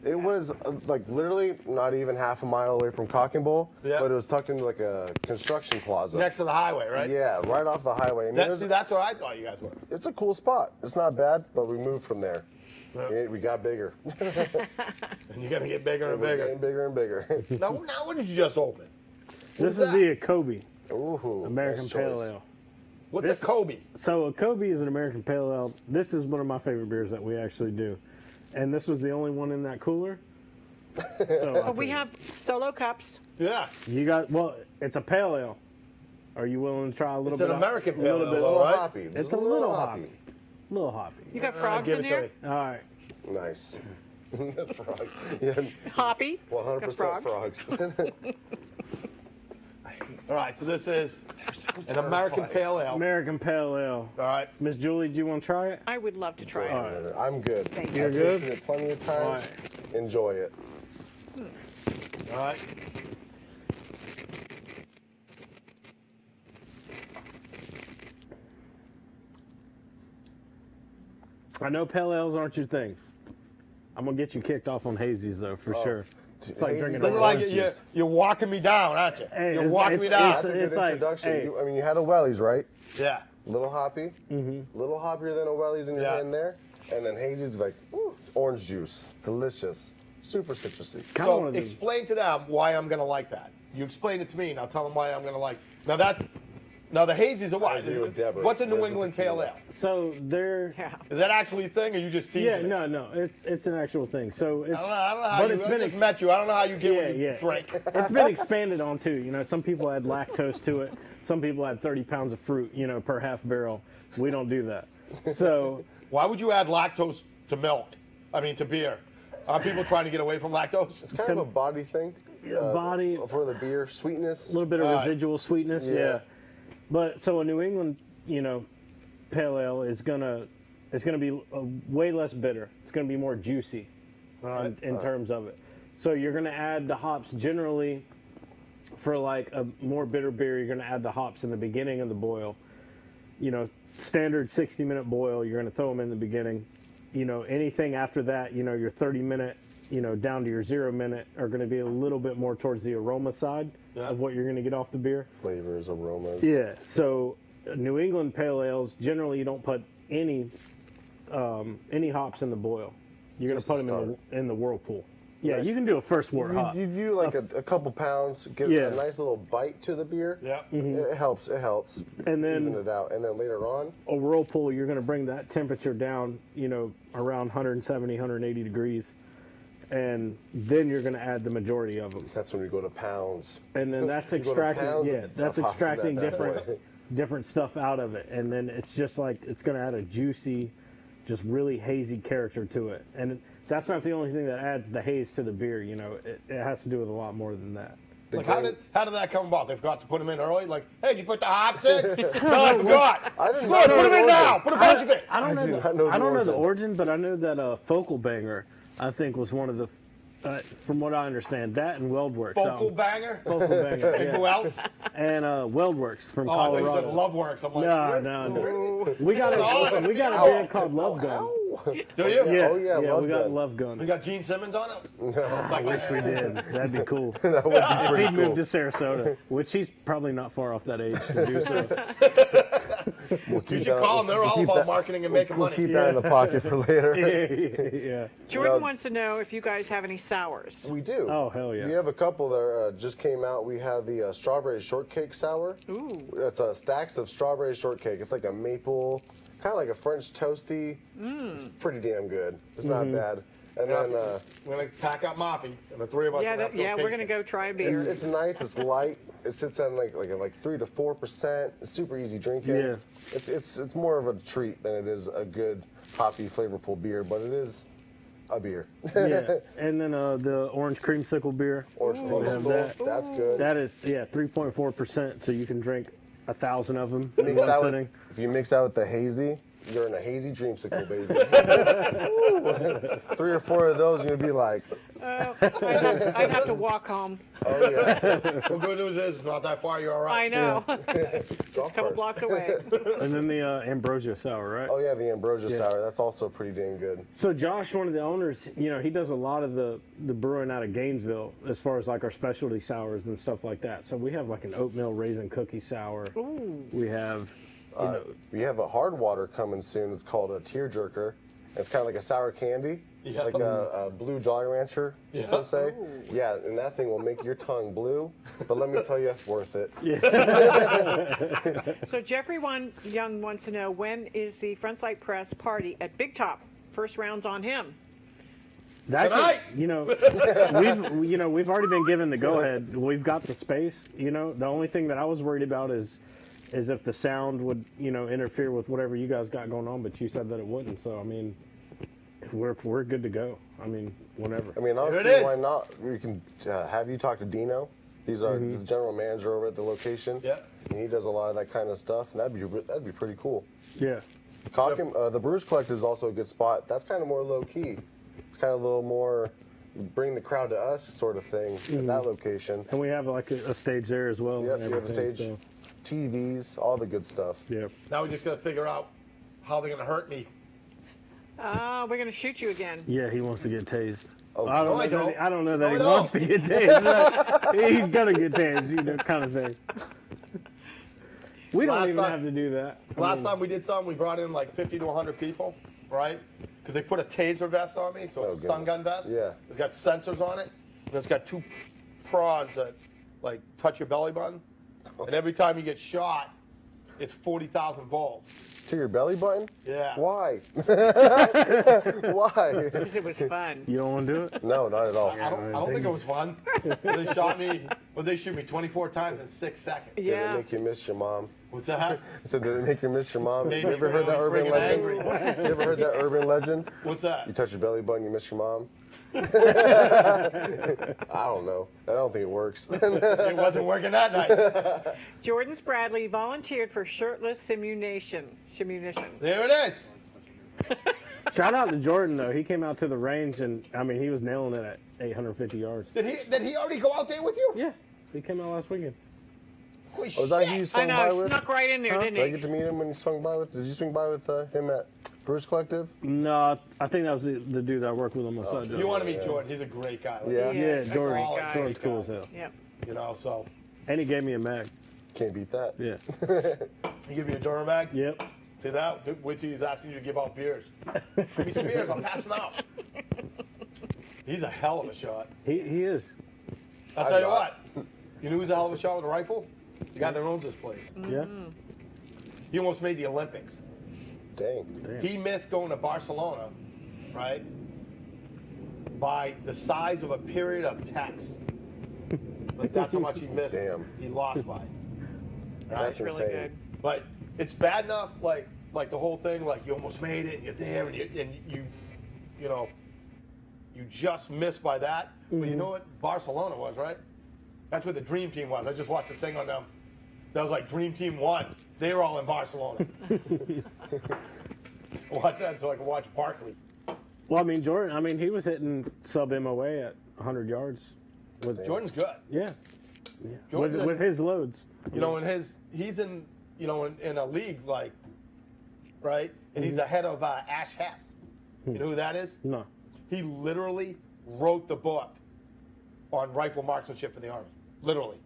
It was like literally not even half a mile away from Cock and Bull, Yeah. but it was tucked into like a construction plaza. Next to the highway, right? Yeah, right off the highway. I mean, See, that's where I thought you guys were. it's a cool spot. It's not bad, but we moved from there. Yeah. We got bigger. And you're going to get bigger and We're bigger. getting bigger and bigger. Now, what did you just open? This is is the Kobe Ooh, American nice Pale choice. Ale. What's a Kobe? So a Kobe is an American Pale Ale. This is one of my favorite beers that we actually do, and this was the only one in that cooler. So We have solo cups. Yeah. you got it's a pale ale. Are you willing to try a little It's bit? an American It's Pale a Ale, little right? hoppy. It's a little hoppy. Little hoppy. You got frogs Give in it to here? me. All right. Nice. Frog. Yeah, Hoppy? 100% Got frog. frogs. All right, so this is an American Pale Ale. American Pale Ale. All right. Miss Julie, do you want to try it? I would love to try it. I'm good. Thank you. I've You're good? tasted it plenty of times. Enjoy it. All right. I know pale ales aren't your thing. I'm gonna get you kicked off on hazies though, for sure. It's like Hazies drinking This is are like orange you're, juice. you're walking me down, aren't you? Hey, You're it's- walking me down. That's a good It's like, introduction. hey. I mean, you had a Wellies, right? Yeah. Little hoppy. Little hoppier than a Wellies in your Yeah. hand there. And then hazy's like, ooh, orange juice. Delicious. Super citrusy. Kinda one So of them. explain to them why I'm going to like that. You explain it to me. Now tell them why I'm going to like. Now the hazies are what? agree with Deborah. What's a New There's England the Pale tequila. Ale? So they're Yeah. Is that actually a thing, or you just teasing me? no, it's an actual thing. So it's I don't know how but you. it's I been just met you. I don't know how you get Yeah, when you yeah. drink. it's been expanded on too. You know, some people add lactose to it. Some people add 30 pounds of fruit, per half barrel. We don't do that. So Why would you add lactose to milk? I mean, to beer. Are people trying to get away from lactose? It's kind of a body thing. body, For the beer. Sweetness. a little bit of Right. residual sweetness, yeah. But so a New England, pale ale is it's gonna be way less bitter. It's gonna be more juicy in terms of it. So you're gonna add the hops generally for like a more bitter beer. You're gonna add the hops in the beginning of the boil. Standard 60-minute boil. You're gonna throw them in the beginning. Anything after that, your 30-minute, down to your 0-minute are going to be a little bit more towards the aroma side of what you're going to get off the beer. Flavors, aromas. Yeah. So New England pale ales, generally you don't put any hops in the boil. You're going to Just put to them in the whirlpool. Yeah, Nice. you can do a first wort hop. You do like a couple pounds, give Yeah. a nice little bite to the beer. Yeah. It helps. It helps. And then- even it out. And then later on, A whirlpool, you're going to bring that temperature down, around 170, 180 degrees. And then you're going to add the majority of them. that's when we go to pounds. And then that's You go to extracting, pounds yeah, of that's hops in that extracting bad boy. different stuff out of it. And then it's just like, it's going to add a juicy, just really hazy character to it. And that's not the only thing that adds the haze to the beer, it has to do with a lot more than that. The Like, how grain- did that come about? They forgot to put them in early? Like, hey, did you put the hops in? No, I forgot. I didn't Good, know put them in the now. origin. Put a bunch of it. I don't I do know. not know the I don't know the origin. origin, but I know that Focal Banger, I think, was one of the, from what I understand, that and Weldworks. Focal banger. Focal Banger, And who yeah. else? And Weldworks from Oh, I thought you said Colorado. Loveworks. I'm like, No, what? no. We got Oh, a band called Love Gun. Do you? Yeah, Oh, yeah, Love we got Gun. Love You Gun. got Gene Simmons on it? No, I Wish we did. That'd be cool. that would be If pretty he'd moved cool. to Sarasota, which he's probably not far off that age to do so. We'll You keep should that- call them. They're we'll all keep about that- marketing and making We'll money. keep that in the pocket for later. Yeah. Jordan No. wants to know if you guys have any sours. We do. Oh, hell yeah. We have a couple that just came out. We have the strawberry shortcake sour. Ooh. It's stacks of strawberry shortcake. It's like a maple, kind of like a French toasty. It's pretty damn good. It's not bad. And then we're gonna pack up Moffy, and the three of us. Yeah, are gonna have to we're taste gonna it. go try a beer. it's nice. It's light. It sits on like 3 to 4%. It's super easy drinking. Yeah. It's more of a treat than it is a good hoppy, flavorful beer, but it is a beer. Yeah, and then the orange creamsicle beer. Orange We have creamsicle, that. that's good. That is 3.4%, so you can drink 1,000 of them in Mix one that sitting. if you mix that with the hazy, you're in a hazy dreamsicle, baby. 3 or 4 of those, you're gonna be like, I'd have to walk home. oh yeah. Well, good news is it's not that far. You're all right. I know. Golf Couple cart. blocks away. And then the ambrosia sour, right? Oh yeah, the ambrosia sour. That's also pretty dang good. So Josh, one of the owners, he does a lot of the brewing out of Gainesville as far as like our specialty sours and stuff like that. So we have like an oatmeal raisin cookie sour. Ooh. We have, We have a hard water coming soon. It's called a tearjerker. It's kind of like a sour candy, Yeah. like a blue Jolly Rancher, so say. Yeah, and that thing will make your tongue blue. But let me tell you, it's worth it. So Jeffrey Young wants to know, when is the Frontsight Press party at Big Top? First round's on him. that Tonight! we've already been given the go ahead. We've got the space. The only thing that I was worried about is if the sound would interfere with whatever you guys got going on. But you said that it wouldn't. So I mean, we're good to go. I mean, whenever. I mean, honestly, is. why not? We can have you talk to Dino. He's our the general manager over at the location. Yeah. And he does a lot of that kind of stuff, and that'd be pretty cool. Yeah. The Brewers Collective is also a good spot. That's kind of more low key. It's kind of a little more bring the crowd to us sort of thing at that location. And we have like a stage there as well. Yep, and we have a everything, stage, TVs, all the good stuff. So, yeah. Now we just gotta figure out how they're gonna hurt me. We're going to shoot you again. Yeah, he wants to get tased. Oh, I no, I don't. don't. I don't know No, that he I wants don't. to get tased. But he's gonna get tased, kind of thing. We don't Last even time- have to do that. Last time we did something, we brought in like 50 to 100 people, right? Because they put a taser vest on me, so it's Oh, a stun gun goodness. vest. Yeah. It's got sensors on it, and it's got 2 prods that like touch your belly button, and every time you get shot, it's 40,000 volts. To your belly button? Yeah. Why? Why? Because it was fun. You don't want to do it? No, not at all. I don't think it was fun. They shot me. Well, they shoot me 24 times in 6 seconds. Did Yeah. it make you miss your mom? What's that? I said, did it make you miss your mom? Made You me ever heard that really urban friggin' legend? angry. You ever heard that urban legend? What's that? You touch your belly button, you miss your mom? I don't know. I don't think it works. It wasn't working that night. Jordan Spradley volunteered for shirtless simulation. There it is. Shout out to Jordan though. He came out to the range and I mean he was nailing it at 850 yards. Did he already go out there with you? Yeah, he came out last weekend. Holy Was that who shit. you I swung by know, with? snuck right in there, Huh? Did I didn't get he? to meet him when you swung by with? Did you swing by with him at Brewers Collective? No, I think that was the dude that I worked with on my side. You want to meet Jordan? He's a great guy. Like, Yeah. He Yeah, is a Jordan. great guy. Jordan's cool as hell. Yep. You know, so And he gave me a mag. Can't beat that. Yeah. he give you a Duramac. Yep. See that? Wait till he's asking you to give out beers. Give me some beers. I'll pass them out. He's a hell of a shot. He is. I'll tell you got what. You know who's a hell of a shot with a rifle? The guy that owns this place. Yeah. He almost made the Olympics. Dang. Damn. He missed going to Barcelona, right? By the size of a period of text. Like that's how much he missed. Damn. He lost by. That's That's really insane. good. But it's bad enough, like the whole thing, like you almost made it, and you're there, and you know, you just missed by that. But you know what Barcelona was, right? That's where the Dream Team was. I just watched a thing on them. That was like Dream Team 1. They were all in Barcelona. Watch that so I can watch Barkley. Well, I mean Jordan. He was hitting sub MOA at 100 yards. With Jordan's good. Yeah. Jordan's With his loads. You know, he's in, you know, in a league like, right? And he's the head of Ash Hess. You know who that is? No. He literally wrote the book on rifle marksmanship for the Army. Literally.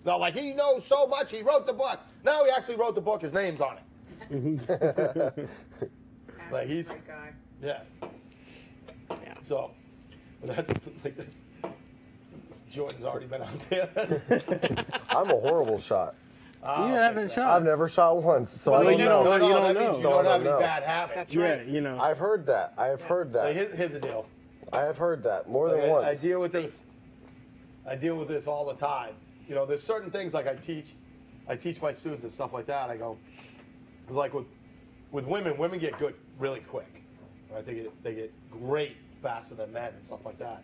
Not like he knows so much, he wrote the book. No, he actually wrote the book, his name's on it. Like he's, Great guy. yeah. Yeah. So, that's like Jordan's already been out there. I'm a horrible shot. Oh, You okay, haven't so- shot. I've never shot once, so Well, I don't you know. don't- No, you don't that know. means you So I don't have don't any know. bad habits. That's Yeah, right. you know. I've heard that. I have heard Like, that. here's the deal. I have heard that more than Like, I once. deal with this. I deal with this all the time. You know, there's certain things like I teach my students and stuff like that. I go, it's like with women get good really quick. Right? They get great faster than men and stuff like that.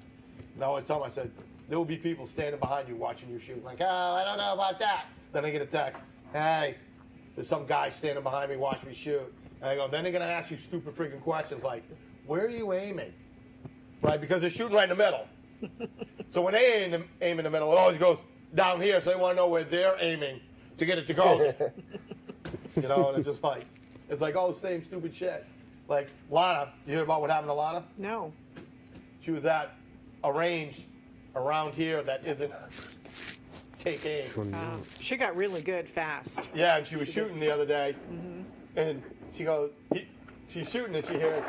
And I always tell them, I said, there will be people standing behind you watching you shoot. Like, oh, I don't know about that. Then I get a text, hey, there's some guy standing behind me watching me shoot. And I go, then they're gonna ask you stupid freaking questions like, where are you aiming? Right, because they're shooting right in the middle. So when they aim in the middle, it always goes down here, so they want to know where they're aiming to get it to go there. You know, and it's like all the same stupid shit. Like Lana, you hear about what happened to Lana? No. She was at a range around here that isn't take aim. She got really good fast. Yeah, and she was shooting the other day, and she goes, she's shooting and she hears.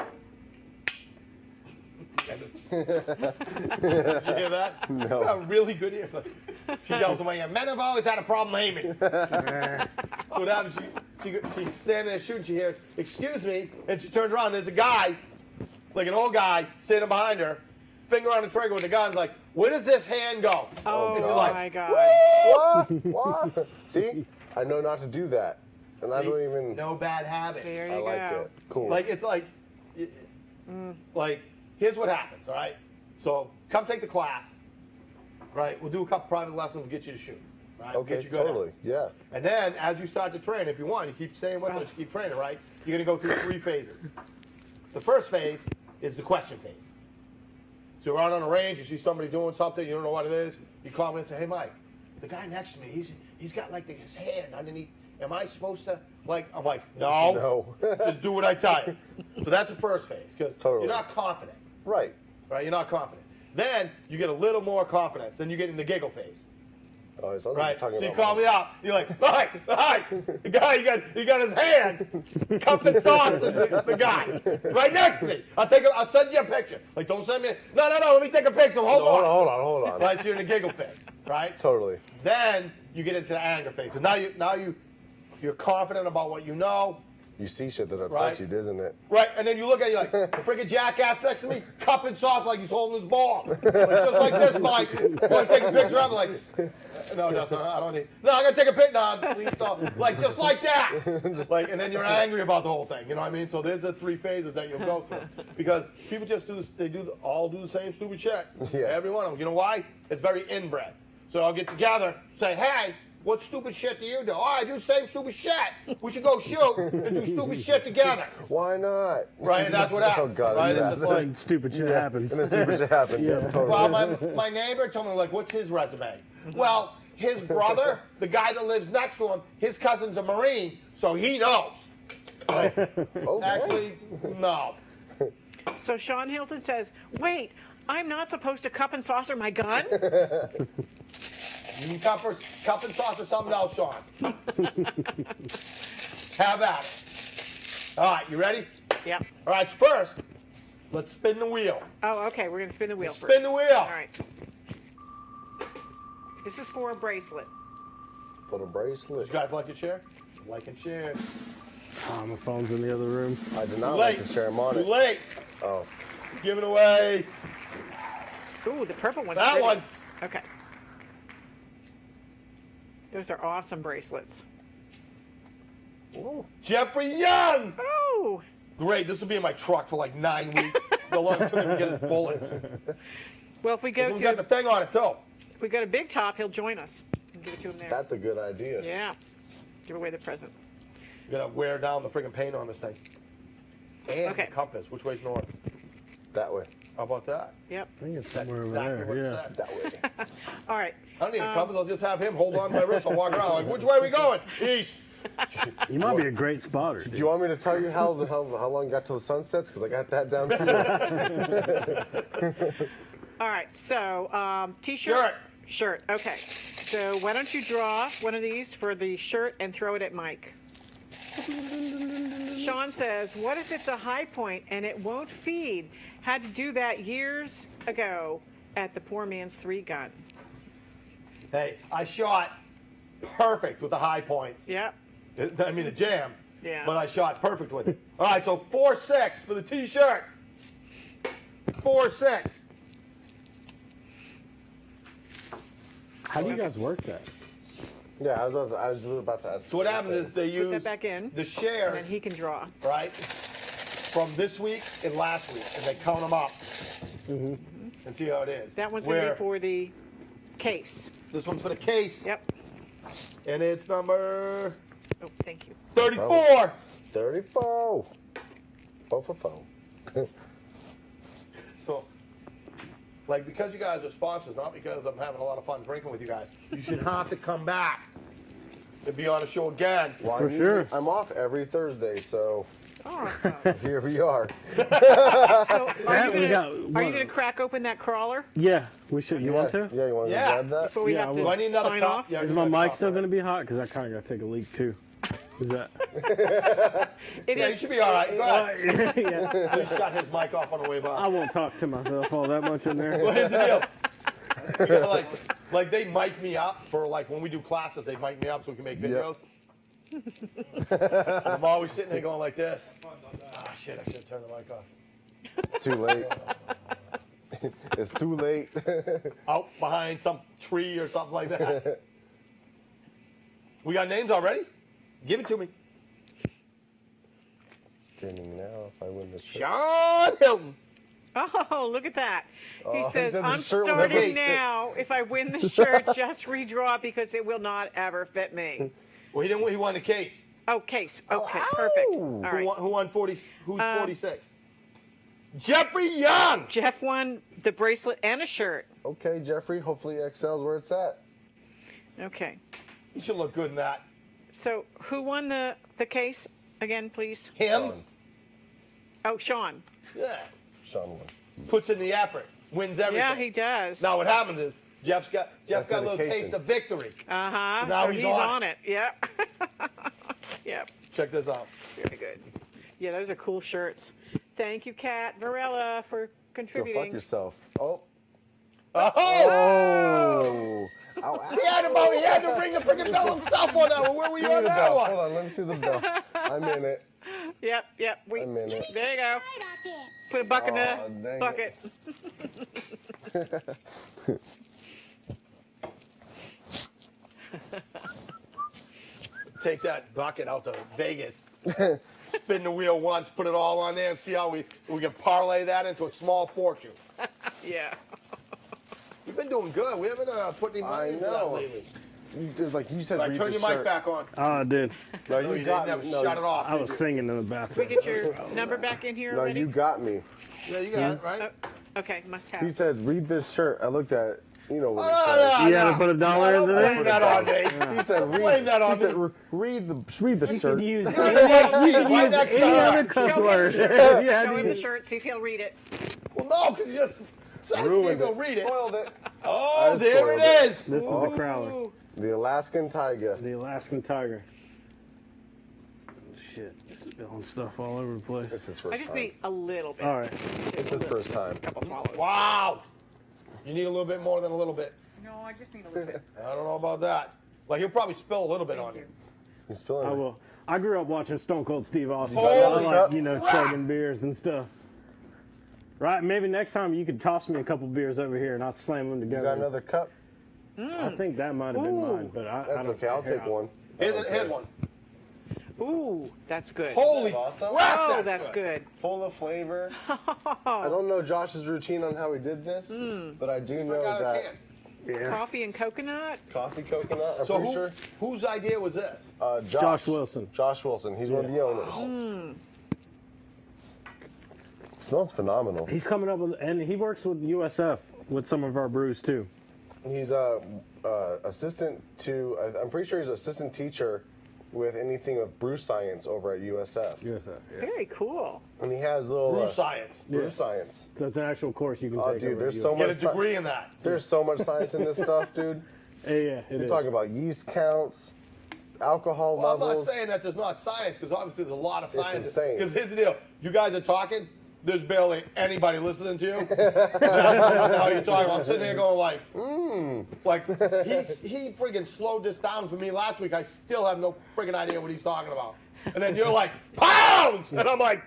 Did you hear that? No. She got really good ears. She yells in my ear, men have always had a problem aiming. So what happens, she's standing there shooting, she hears, excuse me, and she turns around, there's a guy, like an old guy, standing behind her, finger on the trigger with the gun, like, where does this hand go? Oh, And she's like, my God. What? What? See? I know not to do that. And I See? don't even. No bad habits. There you I like go. it. Cool. Like, it's like, here's what happens, all right? So, come take the class, right? We'll do a couple private lessons, we'll get you to shoot, right? We'll Okay, get you good at it. totally. Yeah. And then, as you start to train, if you want, you keep staying with us, you keep training, right? You're gonna go through 3 phases. The first phase is the question phase. So you're out on a range, you see somebody doing something, you don't know what it is, you call me and say, hey Mike, the guy next to me, he's got like his hand underneath. Am I supposed to, like, I'm like, no. Just do what I tell you. So that's the first phase, because Totally. you're not confident, Right. right? You're not confident. Then you get a little more confidence, then you get in the giggle phase. Oh, it sounds like Right, you're talking so you about call me out. You're like, hi, the guy, you got his hand cupping sauce in the guy right next to me. I'll send you a picture. Like, don't send me. No, let me take a picture. Hold on. Hold on. Right, so you're in the giggle phase, right? Totally. Then you get into the anger phase. Because now you're confident about what you know. You see shit that upsets Right. you, doesn't it? Right, and then you look at you like, the freaking jackass next to me, cupping sauce like he's holding his ball. Like, just like this, Mike. Want to take a picture of it? Like, no, Justin, I don't need. No, I'm going to take a picture. No, please stop. Like, just like that. Like, and then you're angry about the whole thing. You know what I mean? So there's the 3 phases that you'll go through. Because people just all do the same stupid shit. Yeah. Every one of them. You know why? It's very inbred. So I'll get together, say, hey, what stupid shit do you do? Oh, I do the same stupid shit. We should go shoot and do stupid shit together. Why not? Right, and that's what happens. Oh, God, right? yeah. It's just like, Then stupid shit happens. And the stupid shit happens. Yeah. Yeah. Totally. well, my neighbor told me, like, what's his resume? Well, his brother, the guy that lives next to him, his cousin's a Marine, so he knows. Like, Okay. actually, no. So Sean Hilton says, wait, I'm not supposed to cup and saucer my gun? You can cup and sauce or something else, Sean. Have at it. All right, you ready? Yep. All right, so first, let's spin the wheel. Oh, okay, we're going to spin the wheel first. Spin the wheel. All right. This is for a bracelet. Little bracelet. You guys like and share? Like and share. Oh, my phone's in the other room. I did not Late. like to share them on Too it. late. Oh. Giving away Ooh, the purple one's that pretty. one. Okay. Those are awesome bracelets. Jeffrey Young. Oh, Great. This will be in my truck for like 9 weeks. The long took him to get his bullets. well, if we go We got the to thing on it too. Big Top, he'll join us. We'll give it to him there. That's a good idea. Yeah. Give away the present. We're gonna wear down the friggin' paint on this thing. And Okay. the compass. Which way's north? That way. How about that? Yep. I think it's That's somewhere over exactly what there. it Yeah. said. That way. All right. I don't need a compass. I'll just have him hold on to my wrist. I'll walk around like, which way are we going? East. You might be a great spotter. Do you want me to tell you how long you got till the sun sets? Because I got that down too. All right. So, t-shirt. Shirt. Okay. So why don't you draw one of these for the shirt and throw it at Mike? Sean says, what if it's a high point and it won't feed? Had to do that years ago at the poor man's 3 gun. Hey, I shot perfect with the high points. Yep. I mean, the jam. Yeah. But I shot perfect with it. All right, so 4.6 for the T-shirt. 4.6. How do you guys work that? Yeah, I was about to ask. So what happens is they Put use that back in, the and shares, then he can draw. right, from this week and last week, and they count them up and see how it is. That one's going to Where be for the case. this one's for the case, Yep. and it's number Oh, thank you. 34. 34. 4 for 4. So, like, because you guys are sponsors, not because I'm having a lot of fun drinking with you guys, you should have to come back and be on the show again. Well, For sure. I'm off every Thursday, so Awesome. here we are. So are we you got going one. to crack open that crawler Yeah, we should. You want to? Yeah, you want to Yeah. grab that? before we Yeah, have I to Do I need another sign cup? off? Yeah, Is give my me that mic cup, still right? going to be hot? Because I kind of got to take a leak too. Is that? It Yeah, you is. should be all right. Go ahead. Yeah. Just shut his mic off on the way I by. won't talk to myself all that much in there. Well, here's the deal. You gotta, like they mic me up for like when we do classes, they mic me up so we can make videos. And I'm always sitting there going like this. Ah, shit, I should have turned the mic off. Too late. It's too late. Out behind some tree or something like that. We got names already? Give it to me. Streaming now if I win this shirt. Sean Hilton. Oh, look at that. He Oh, he says, said the I'm shirt will never starting fit." now. If I win the shirt, just redraw because it will not ever fit me. Well, he didn't. He won the case. Oh, case. Okay, perfect. All Who right. Who won 40? Who's 46? Jeffrey Young. Jeff won the bracelet and a shirt. Okay, Jeffrey, hopefully XL's where it's at. Okay. You should look good in that. So who won the case again, please? Him. Oh, Sean. Yeah. Sean won. Puts in the effort. Wins everything. Yeah, he does. Now what happens is Jeff's got That's a little dedication. taste of victory. Uh-huh. So now So he's he's on on it. Yep. Yep. Check this out. Very good. Yeah, those are cool shirts. Thank you, Kat Varela, for Go contributing. fuck yourself. Oh. Oh! Oh. Ow, He had to bring the freaking bell himself on that one. Where were you Give me on the that bell. one? Hold on, let me see the bell. I'm in it. Yep. I'm in it. There you go. Put a buck in Aw, the dang bucket. Take that bucket out to Vegas. Spin the wheel once, put it all on there, and see how we can parlay that into a small fortune. Yeah. We've been doing good. We haven't put any money I into that know. lately. Just like you said, Like, read turn the your mic shirt. back on. Oh, I did. No, No, you you got didn't. me. Never shut it off. I did was you? singing in the We bathroom. get your number back in here No, already? you got me. Yeah, you got it, right? Oh, okay, must have. He said, read this shirt. I looked at it. You know what Oh, he said. no, You had no. to put a dollar No, into don't that? blame that on me. He said, read, Blame that on he said, me. read the You shirt. could use Why not any start? other cuss Show him word. the shirt. Yeah, Show him the dude. shirt, see if he'll read it. Well, no, because you just see if Ruined he'll it. read it. Spoiled it. Oh, I there spoiled it it. is. This is the crowler. Ooh. The Alaskan Tiger. The Alaskan tiger. Shit, spilling stuff all over the place. It's his first I just time. need a little bit. All right. It's his first time. Couple swallows. Wow. You need a little bit more than a little bit. No, I just need a little bit. I don't know about that. Like, he'll probably spill a little bit on you. He's spilling I it. will. I grew up watching Stone Cold Steve Austin. Holy I like, crap. chugging beers and stuff. Right? Maybe next time you could toss me a couple beers over here and I'll slam them You together. got another cup? I think that might have been Ooh. mine, but I That's don't okay. I'll here, take one. Here's one. Ooh, that's good. Holy awesome? crap, Oh, that's good. Full of flavor. I don't know Josh's routine on how he did this, but I do know Got a that can. Yeah. Coffee and coconut. coffee coconut, I'm So pretty sure. whose idea was this? Josh Wilson. Josh Wilson. He's one of the owners. Smells phenomenal. He's coming up with, and he works with USF with some of our brews too. He's assistant to, I'm pretty sure he's assistant teacher with anything with brew science over at USF. USF, yeah. Very cool. And he has little Brew science. brew Yeah. science. So it's an actual course you can Oh, take. dude, over there's at so USF. Get a much sci- degree in that. There's so much science in this stuff, dude. Yeah, it You're is. talking about yeast counts, alcohol Well, I'm not levels. saying that there's not science, because obviously there's a lot of science. insane. Because here's the deal. You guys are talking, there's barely anybody listening to you. That don't know how you're talking about. I'm sitting there going like, like he friggin' slowed this down for me last week. I still have no friggin' idea what he's talking about. And then you're like, pounds! And I'm like,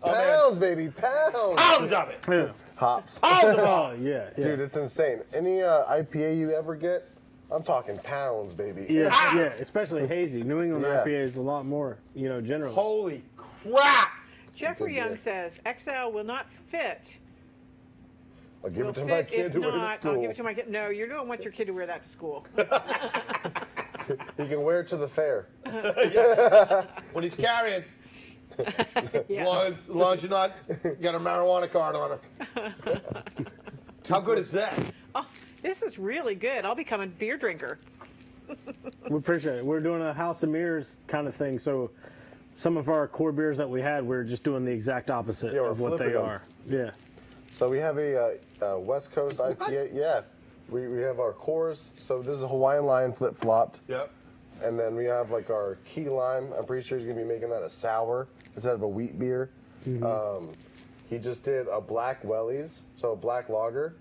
oh, Pounds, man. baby, pounds. Pounds of it. Yeah. Hops. Pounds of Oh, it. yeah. Dude, it's insane. Any IPA you ever get, I'm talking pounds, baby. Yeah, Ah! yeah, especially hazy. New England Yeah. IPA is a lot more, generally. Holy crap! Jeffrey good Young beer. says XL will not fit. I'll give Will it to fit my kid if to wear to not, school. I'll give it to my kid. No, you don't want your kid to wear that to school. He can wear it to the fair. When he's carrying, Yeah. as long as you're not got a marijuana card on her. How good is that? Oh, this is really good. I'll become a beer drinker. We appreciate it. We're doing a House of Mirrors kind of thing, so some of our core beers that we had, we're just doing the exact opposite Yeah, we're of what they flipping them. are. Yeah. So we have a West Coast IPA. Yeah, we have our cores. So this is a Hawaiian Lion flip-flopped. Yep. And then we have like our key lime. I'm pretty sure he's gonna be making that a sour instead of a wheat beer. He just did a black Wellies, so a black lager.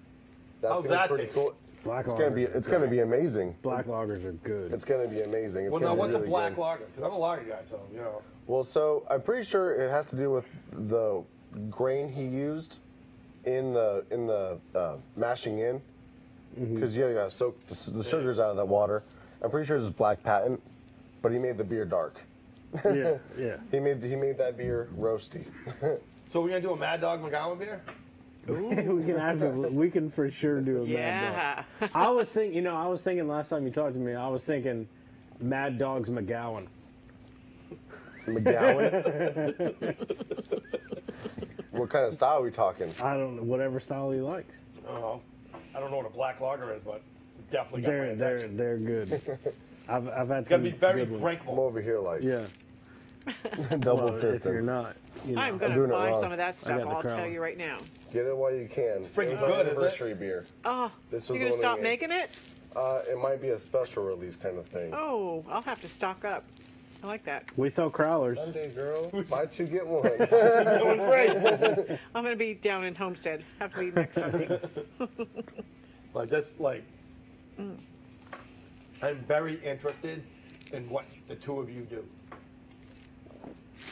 That's How's gonna be that pretty taste? cool. Black It's gonna be amazing. Black lagers are good. It's gonna be amazing. It's Well, gonna now be what's really a black good. lager? Because I'm a lager guy, so you know. Well, so I'm pretty sure it has to do with the grain he used in the mashing in, because you gotta soak the sugars out of that water. I'm pretty sure it's black patent, but he made the beer dark. Yeah, yeah. He made that beer roasty. So we're gonna do a Mad Dog McGowan beer? we can for sure do a Mad Yeah. Dog. I was thinking last time you talked to me, I was thinking Mad Dogs McGowan. McGowan. What kind of style are we talking? I don't know, whatever style he likes. Oh, I don't know what a black lager is, but definitely got my attention. They're good. I've had It's gonna be very good ones. I'm drinkable. over here like Yeah. double Well, if you're fisted. not, I'm going doing to it buy wrong. some of that stuff, got the I'll tell crown. you right now. Get it while you can. Freaking It was our good, isn't it? anniversary beer. Oh, This you're was going the to one stop we making it? It might be a special release kind of thing. Oh, I'll have to stock up. I like that. we sell crowlers. Sunday, girl. Buy two, get one. Doing great. I'm going to be down in Homestead. Have to be next Sunday. Like this, like I'm very interested in what the two of you do.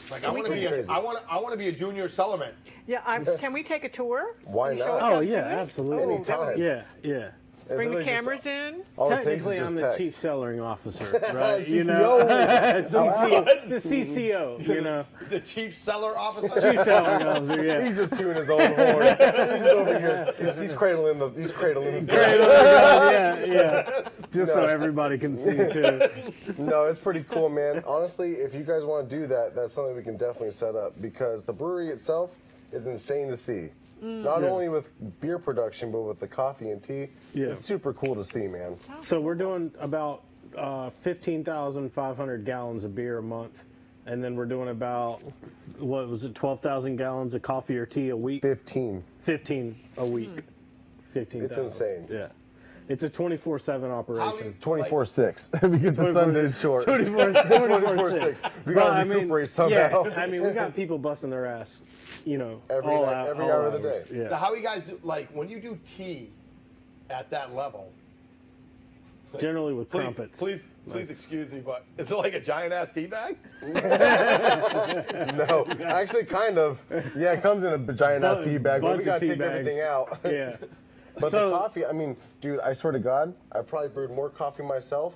Like I want to be Crazy. I want to be a junior cellarman. Yeah, can we take a tour? Why Can you show not? us how Oh to yeah, do it? absolutely. Oh, that would- Anytime. Yeah. It Bring the literally just- cameras in. all it takes is Technically, just I'm the text. chief cellaring officer, right? CCO. The CCO, The chief cellar officer. chief cellaring officer. Yeah. He's just tuning his own horn. He's over here. He's cradling the. He's cradling the. Great, oh my God, yeah. Just so No. everybody can see too. No, it's pretty cool, man. Honestly, if you guys want to do that, that's something we can definitely set up because the brewery itself is insane to see. Not only with beer production, but with the coffee and tea. Yeah. It's super cool to see, man. So we're doing about 15,500 gallons of beer a month, and then we're doing about 12,000 gallons of coffee or tea a week. 15. 15 a week. 15,000. It's insane. Yeah. It's a 24/7 How operation. 24/6. We get the Sundays short. 24/6. We Well, gotta recuperate somehow. Yeah, I mean, we got people busting their ass, Every all night- out, every all hour of the hours. day. Now, Yeah. how you guys do, like when you do tea at that level? Generally with Please, crumpets. please excuse me, but is it like a giant ass tea bag? No, actually, kind of. Yeah, it comes in a giant ass tea bag, but we Bunch of gotta tea take bags. everything out. Yeah. But So- the coffee, I mean, dude, I swear to God, I probably brewed more coffee myself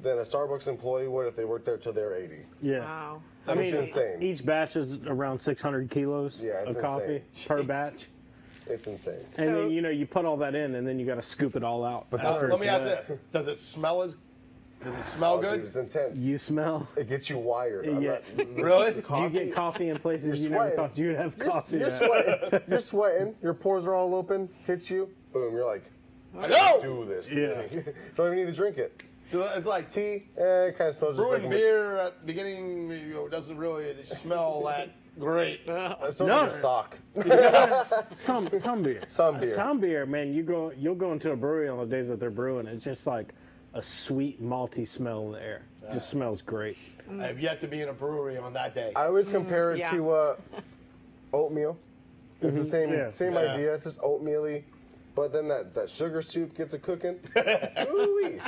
than a Starbucks employee would if they worked there till they're 80. Yeah. Wow. I Which mean, is insane. each batch is around 600 kilos Yeah, it's of coffee per Jeez. batch. It's insane. And So- then, you put all that in, and then you got to scoop it all out. But after Let me it's ask wet. this: does it smell Oh, good? dude, it's intense. You smell? It gets you wired. I'm Yeah. not- Really? You get coffee in places You're you never sweating. thought you'd have coffee You're at. sweating. You're sweating. Your pores are all open. Hits you. Boom. You're like, I know. do this. Yeah. Don't even need to drink it. It's like Tea, it kind of smells just brewing like beer at the beginning. Doesn't really smell that great. It smells No. like a sock. Some beer. Some beer. Some beer, man. You'll go into a brewery on the days that they're brewing. It's just like a sweet malty smell in the air. Just smells great. I have yet to be in a brewery on that day. I always compare it yeah. to oatmeal. It's the same Yeah. same idea, just oatmeal-y. But then that sugar soup gets it cooking. Ooh-wee.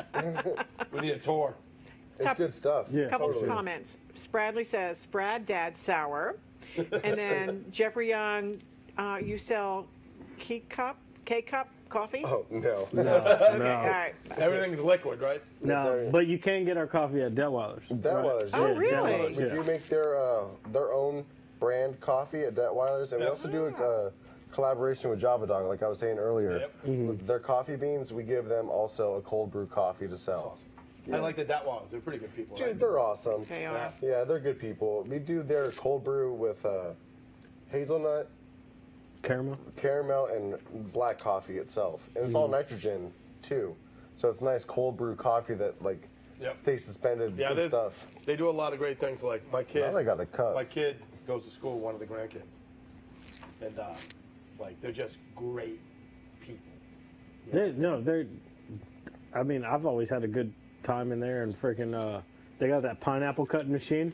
We need a tour. It's Top- good stuff. Yeah. Couple Totally. of comments. Spradley says, Sprad, Dad, sour. And then Jeffrey Young, you sell K-Cup coffee? Oh, no. Okay, No. all right. Everything's liquid, right? No, but you can get our coffee at Detweiler's. Detweiler's, Oh, yeah. really? We do make their own brand coffee at Detweiler's, and we also do a collaboration with Java Dog, like I was saying earlier. Yep. With their coffee beans, we give them also a cold brew coffee to sell. I like the Detweiler's. They're pretty good people. Dude, Right? they're awesome. They are. Yeah, they're good people. We do their cold brew with hazelnut, caramel, and black coffee itself. And it's all nitrogen, too. So it's nice cold brew coffee that, Yep. stays suspended, Yeah, good stuff. They do a lot of great things. Like my kid. Now they got a cup. My kid goes to school with one of the grandkids, and they're just great people. I mean, I've always had a good time in there, and freaking, they got that pineapple cutting machine.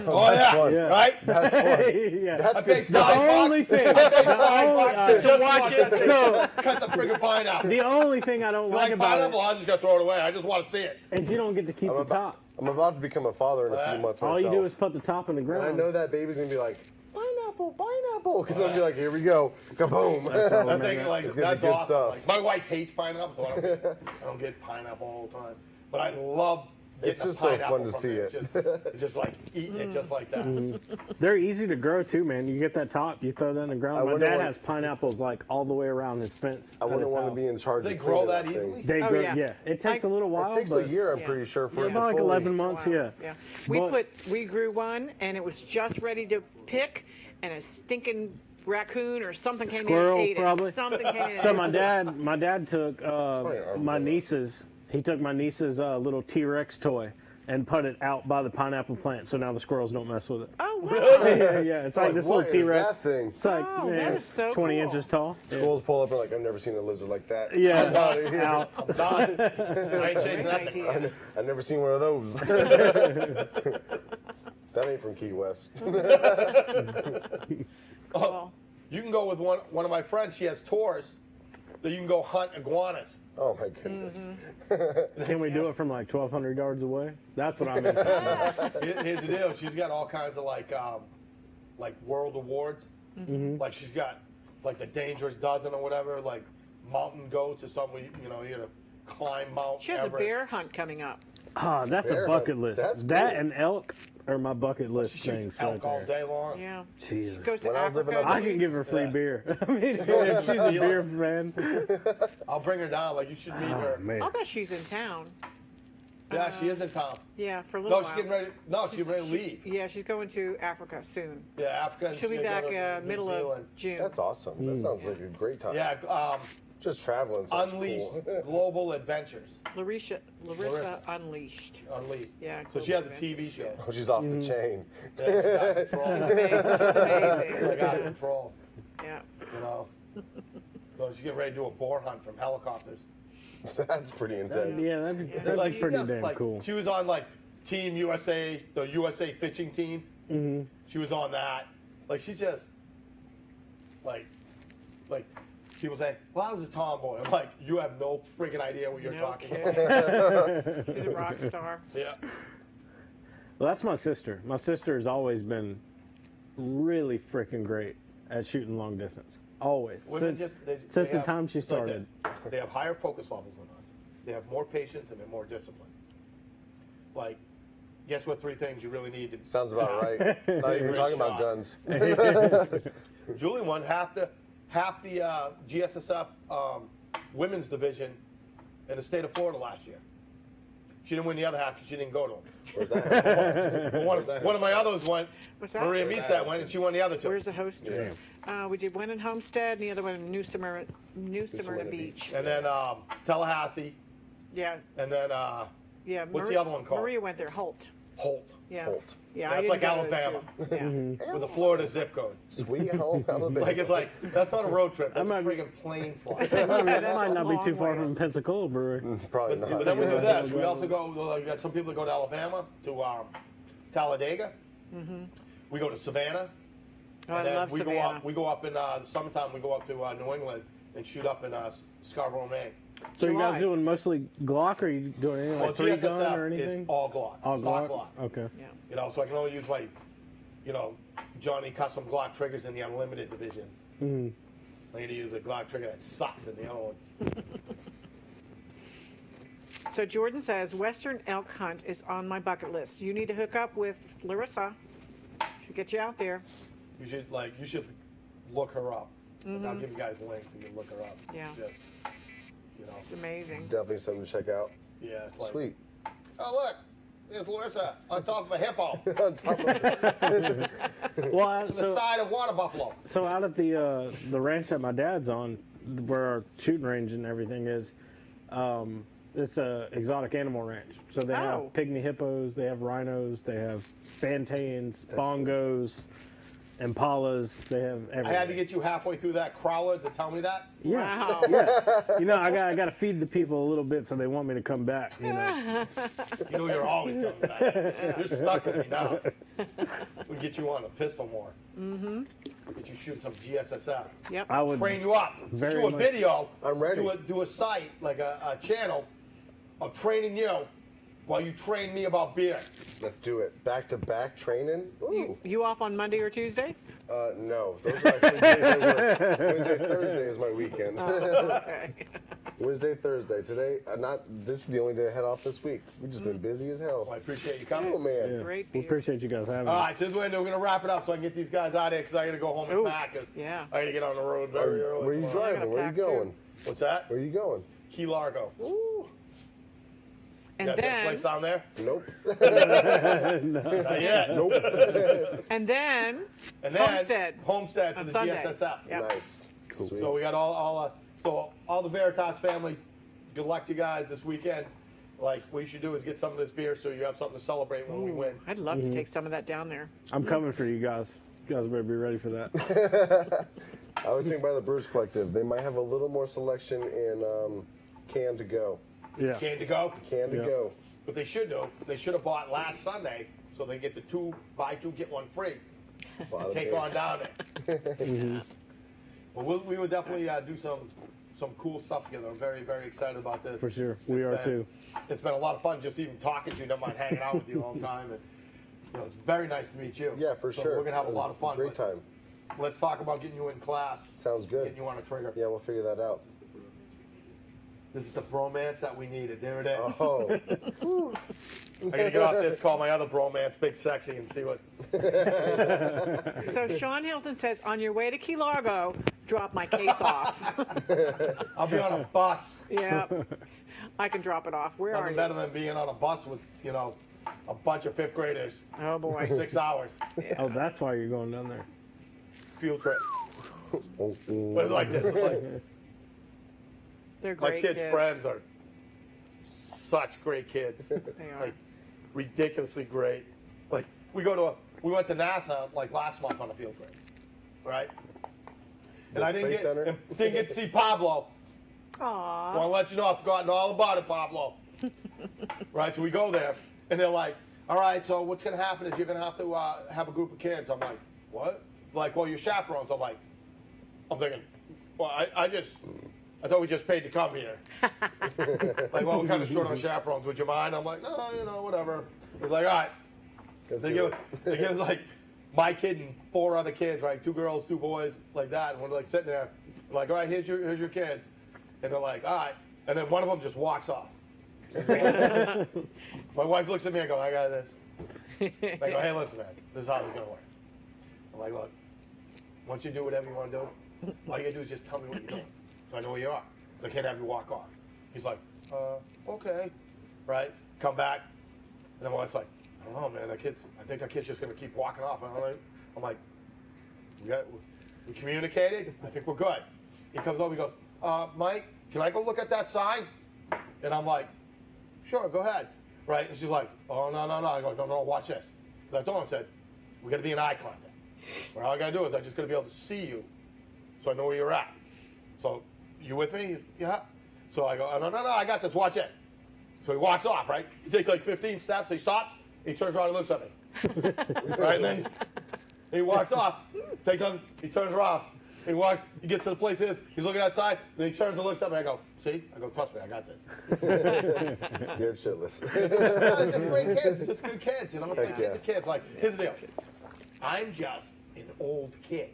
Oh yeah, fun. Yeah. right. That's fun. Yeah. That's I good paid stuff. The $9 only thing, $9 just watch that thing So- cut the friggin' pineapple. the only thing I don't You like like about pineapple? it I'm just gonna throw it away. I just want to see it. is you don't get to keep the top. I'm about to become a father in a few Right. months All myself. you do is put the top in the and ground. I know that baby's going to be like, pineapple, because I'll be like, here we go, kaboom. all. I'm thinking like It's gonna that's be good awesome. stuff. Like, my wife hates pineapple, so I don't get pineapple all the time. But I love getting It's a just so pineapple fun to from see it. it. It's just like eating it just like that. They're easy to grow too, man. You get that top, you throw that in the ground. I My wonder dad what- has pineapples like all the way around his fence. I at wouldn't his want to house. be in charge They of grow cleaning that thing. easily? They Oh, grow, yeah. It takes a little while. It takes but a year, I'm Yeah. pretty sure, for it to About like fully- 11 months, yeah. Yeah. But- We grew one, and it was just ready to pick, and a stinking raccoon or something came Squirrel, in and ate probably. it. Something came in. So my dad took arm my blow. niece's. He took my niece's little T-Rex toy and put it out by the pineapple plant, so now the squirrels don't mess with it. Oh, wow. yeah. It's like this what little is T-Rex. that thing? It's like Oh, that is so 20 cool. inches tall. Schools pull up and like, I've never seen a lizard like that. Yeah. I'm outta here. Out. I'm done. I ain't chasing that Great thing. idea. I've never seen one of those. That ain't from Key West. Well, You can go with one of my friends. She has tours that you can go hunt iguanas. Oh my goodness. Can we do it from like 1,200 yards away? That's what I'm interested in. Here's the deal. She's got all kinds of like world awards. Like she's got like the dangerous dozen or whatever, like mountain goats or something. You know, you gotta climb Mount she has a Everest. bear hunt coming up. Ah, that's Bear a bucket hunt. list. That's That cool. and elk are my bucket list She shoots things elk all right there. day long. Yeah. Jesus. Goes to When I was living Africa. up- I can give her free Yeah. beer. I mean, if she's a beer fan. I'll bring her down. Like you should meet Oh, her. man. I'll bet she's in town. Yeah, she is in town. Yeah, for a little No, while. she's getting ready. No, she's ready to leave. Yeah, she's going to Africa soon. Yeah, Africa. and She'll be she's gonna back go to New middle Zealand. of June. That's awesome. That sounds like a great time. Yeah, Just traveling sounds Unleashed cool. Global Adventures. Larissa Larissa. Unleashed. Unleashed. Yeah. So she has a Global TV show. Oh, she's off the chain. Yeah, she's got control. Amazing. She's like out of control. Yeah. You know. So she's getting ready to do a boar hunt from helicopters. That's pretty intense. Yeah, that'd Like, be she pretty does, damn like, cool. She was on like Team USA, the USA fishing team. Mm-hmm. She was on that. Like she's just like people say, "Well, I was a tomboy." I'm like, "You have no freaking idea what you're No talking kidding. about." She's a rock star. Yeah. Well, that's my sister. My sister has always been really freaking great at shooting long distance. Always. Women Since- just they since the have- time she it's like started. this. They have higher focus levels than us. They have more patience and they're more disciplined. Like, guess what? 3 things you really need to. Sounds about right. Not even Great talking about shot. guns. Julie won half the GSSF women's division in the state of Florida last year. She didn't win the other half because she didn't go to them. Where's that? One of my others went. What's that? Maria Misat went, and she won the other 2. Where's the host? Yeah. We did one in Homestead, and the other one in New Smyrna Smyrna Beach. And then Tallahassee, Yeah, and then yeah. What's the other one called? Maria went there. Holt. Holt, Yeah. Holt. Yeah, That's I like didn't go to Alabama. the 2. Yeah. with a Florida zip code. Sweet home Alabama. Like it's like that's not a road trip. That's a might- friggin' plane flight. that that's might a not be too long far ways. from Pensacola Brewery. Probably But not. then we do this. We also go. Like, got some people that go to Alabama to Talladega. We go to Savannah. Oh, I and then love we Savannah. go up in the summertime. We go up to New England and shoot up in Scarborough, Maine. So you July. guys doing mostly Glock, or are you doing anything Well, like 3 gun or GSSF anything? is all Glock. All Stock Glock? Glock. Okay. Yeah. You know, so I can only use my, you know, Johnny custom Glock triggers in the unlimited division. Mhm. I need to use a Glock trigger that sucks in the other one. So Jordan says, Western elk hunt is on my bucket list. You need to hook up with Larissa. She'll get you out there. You should look her up. I'll give you guys links and you can look her up. Yeah. Just, you know, It's amazing. Definitely something to check out. yeah, it's like, Sweet. oh look, there's Larissa on top of a hippo, On top of it. Well, on the side of water buffalo. so out at the ranch that my dad's on, where our shooting range and everything is, it's a exotic animal ranch. So they have Oh. pygmy hippos, they have rhinos, they have fantains, bongos, impalas. They have everything. I had to get you halfway through that crawler to tell me that. Yeah, Wow. yeah. You know, I got to feed the people a little bit so they want me to come back. You know. You know you're always coming back. You're stuck with me now. We get you on a pistol more. Mm-hmm. Get you shoot some GSSF. Yep. I would Train you up. very Do a much- video. I'm ready. Do a site, like a channel of training you while you train me about beer. Let's do it. Back-to-back training? Ooh. You off on Monday or Tuesday? No. Those are actually days I work. Wednesday, Thursday is my weekend. Okay. Wednesday, Thursday. Today, this is the only day I head off this week. We've just been busy as hell. Well, I appreciate you coming. Oh, man. Yeah. Great We beer. appreciate you guys having All me. right, so this is when we're going to wrap it up so I can get these guys out of here because I got to go home and Ooh, pack. 'Cause yeah. I got to get on the road very early. Where are you tomorrow. I gotta driving? Where are you pack, too. going? What's that? Where are you going? Key Largo. Ooh. You And guys got a place then, down there? Nope. Not yet. Nope. and then, And then Homestead for on the Sunday. GSSF. Yep. Nice. Sweet. So we got all the Veritas family. Good luck to you guys this weekend. Like what you should do is get some of this beer so you have something to celebrate when we win. I'd love to take some of that down there. I'm coming for you guys. You guys better be ready for that. I was thinking by the Brewers Collective. They might have a little more selection in can to go. Yeah. Can to go. Can to Yeah. go. What they should do, they should have bought last Sunday so they get the buy two get one free. Bottom Take page. on down there. Well, we would definitely do some cool stuff together. I'm very, very excited about this. For sure. We are too. It's been a lot of fun just even talking to you. Never mind hanging out with you all the time. And, you know, it's very nice to meet you. Yeah, for So sure. We're gonna have a It was lot of fun. Great but time. Let's talk about getting you in class, Sounds good. getting you on a trigger. Yeah, we'll figure that out. This is the bromance that we needed. There it is. Oh, I gotta get off this, call my other bromance, Big Sexy, and see what. So Sean Hilton says, on your way to Key Largo, drop my case off. I'll be on a bus. Yeah. I can drop it off. Where are Nothing you? better than being on a bus with, you know, a bunch of fifth graders. Oh boy. 6 hours. Oh, that's why you're going down there. Field trip. oh, But it's like this. It's like, They're my great kids' friends are such great kids. They are. Like, ridiculously great. Like, we went to NASA like last month on a field trip, right? And The I didn't Space Center? didn't get to see Pablo. Aw. Want to let you know I've forgotten all about it, Pablo. Right, so we go there, and they're like, all right, so what's going to happen is you're going to have to have a group of kids. I'm like, what? Like, well, you're chaperones. I'm thinking, well, I thought we just paid to come here. Like, well, we're kind of short on chaperones. Would you mind? I'm like, no, you know, whatever. He's like, all right. Let's They do give us like my kid and 4 other kids, right? 2 girls, 2 boys, like that. And we're like sitting there, we're like, all right, here's your kids. And they're like, all right. And then one of them just walks off. My wife looks at me and goes, I got this. I go, hey, listen, man, this is how this is going to work. I'm like, look, once you do whatever you want to do, all you got to do is just tell me what you're doing. So I know where you are. So I can't have you walk off. He's like, okay. Right? Come back. And then my wife's like, I don't know, man. I think that kid's just going to keep walking off. I'm like, we communicated. I think we're good. He comes over, he goes, Mike, can I go look at that sign? And I'm like, sure, go ahead. Right? And she's like, oh, no. I go, no, watch this. Because I told him, I said, we got to be in eye contact. Where all I got to do is I just got to be able to see you so I know where you're at. So, you with me? Yeah. So I go, no, I got this, watch it. So he walks off, right? He takes like 15 steps, he stops, he turns around and looks at me. Right? And then And he walks off, takes off, he turns around. He walks, he gets to the place he is, he's looking outside, and he turns and looks up, and I go, see? I go, trust me, I got this. Scared shitless. It's just great kids, it's just good kids, you know? It's like Heck kids yeah. are kids. Like, here's the deal. I'm just an old kid,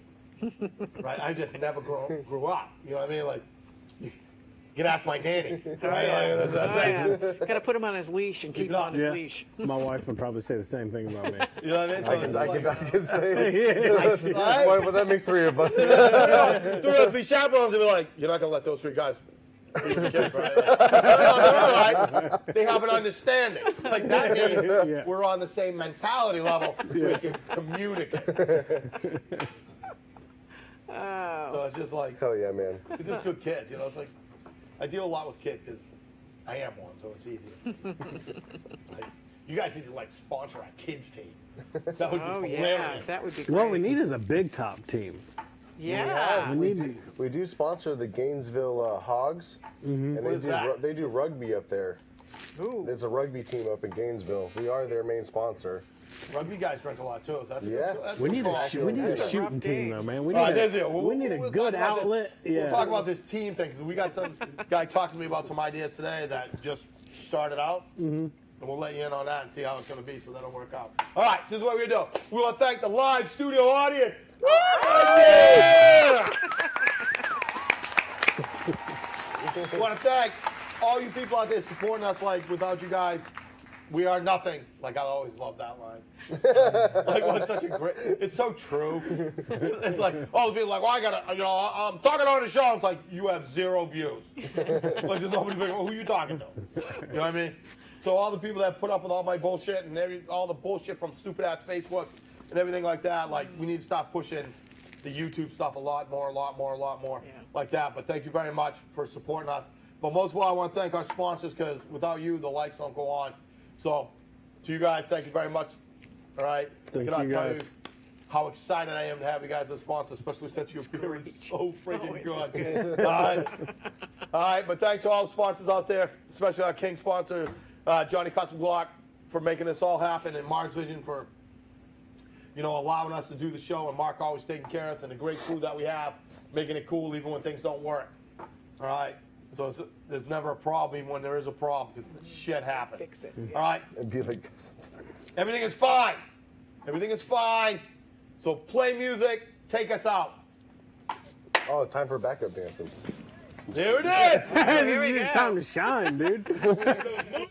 right? I just never grew up, you know what I mean? Like, you can ask my nanny, right? Like, that's it. Got to put him on his leash and keep him on his Yeah. leash. My wife would probably say the same thing about me. You know what I mean? So I can say Yeah. Why, but that makes 3 of us. three of us be chaperones and be like, you're not gonna let those 3 guys be the kids, right? Like, they have an understanding. Like that means Yeah. we're on the same mentality level. We can communicate. Oh. So it's just like, Hell yeah, man. it's just good kids, you know. It's like I deal a lot with kids because I am one, so it's easier. Like, you guys need to like sponsor a kids team. That would be Oh, yeah. hilarious. That would be great. What we need is a big top team. Yeah. We need. We do sponsor the Gainesville Hogs, and What is that? they do rugby up there. Ooh. There's a rugby team up in Gainesville. We are their main sponsor. Rugby guys drink a lot too. So that's a Yeah. good, that's We good need call. a shooting rough team day. though, man. We All right, need there's it. we need a We'll good talk about this. outlet. Yeah. We'll talk about this team thing because we got some guy talking to me about some ideas today that just started out. And we'll let you in on that and see how it's going to be so that'll work out. All right, this is what we're going to do. We want to thank the live studio audience. Yeah! We want to thank all you people out there supporting us. Like, without you guys, we are nothing. Like, I always love that line. Like, well, it's such a great, it's so true. It's like, all the people are like, well, I got to, you know, I'm talking on the show. It's like, you have 0 views. Like, there's nobody thinking, well, who you talking to? You know what I mean? So all the people that put up with all my bullshit and all the bullshit from stupid-ass Facebook and everything like that, like, we need to stop pushing the YouTube stuff a lot more like that. But thank you very much for supporting us. But most of all, I want to thank our sponsors because without you, the likes don't go on. So to you guys, thank you very much. All right. Thank I cannot you, tell guys. you how excited I am to have you guys as sponsors, especially since your beer is so freaking good. All right. All right. But thanks to all the sponsors out there, especially our King sponsor, Johnny Custom Glock, for making this all happen, and Mars Vision for, you know, allowing us to do the show, and Mark always taking care of us, and the great crew that we have, making it cool even when things don't work. All right. So there's never a problem even when there is a problem because shit happens. Fix it. All right. It'd be like this sometimes. Everything is fine. Everything is fine. So play music. Take us out. Oh, time for backup dancing. There it is. This is your time to shine, dude.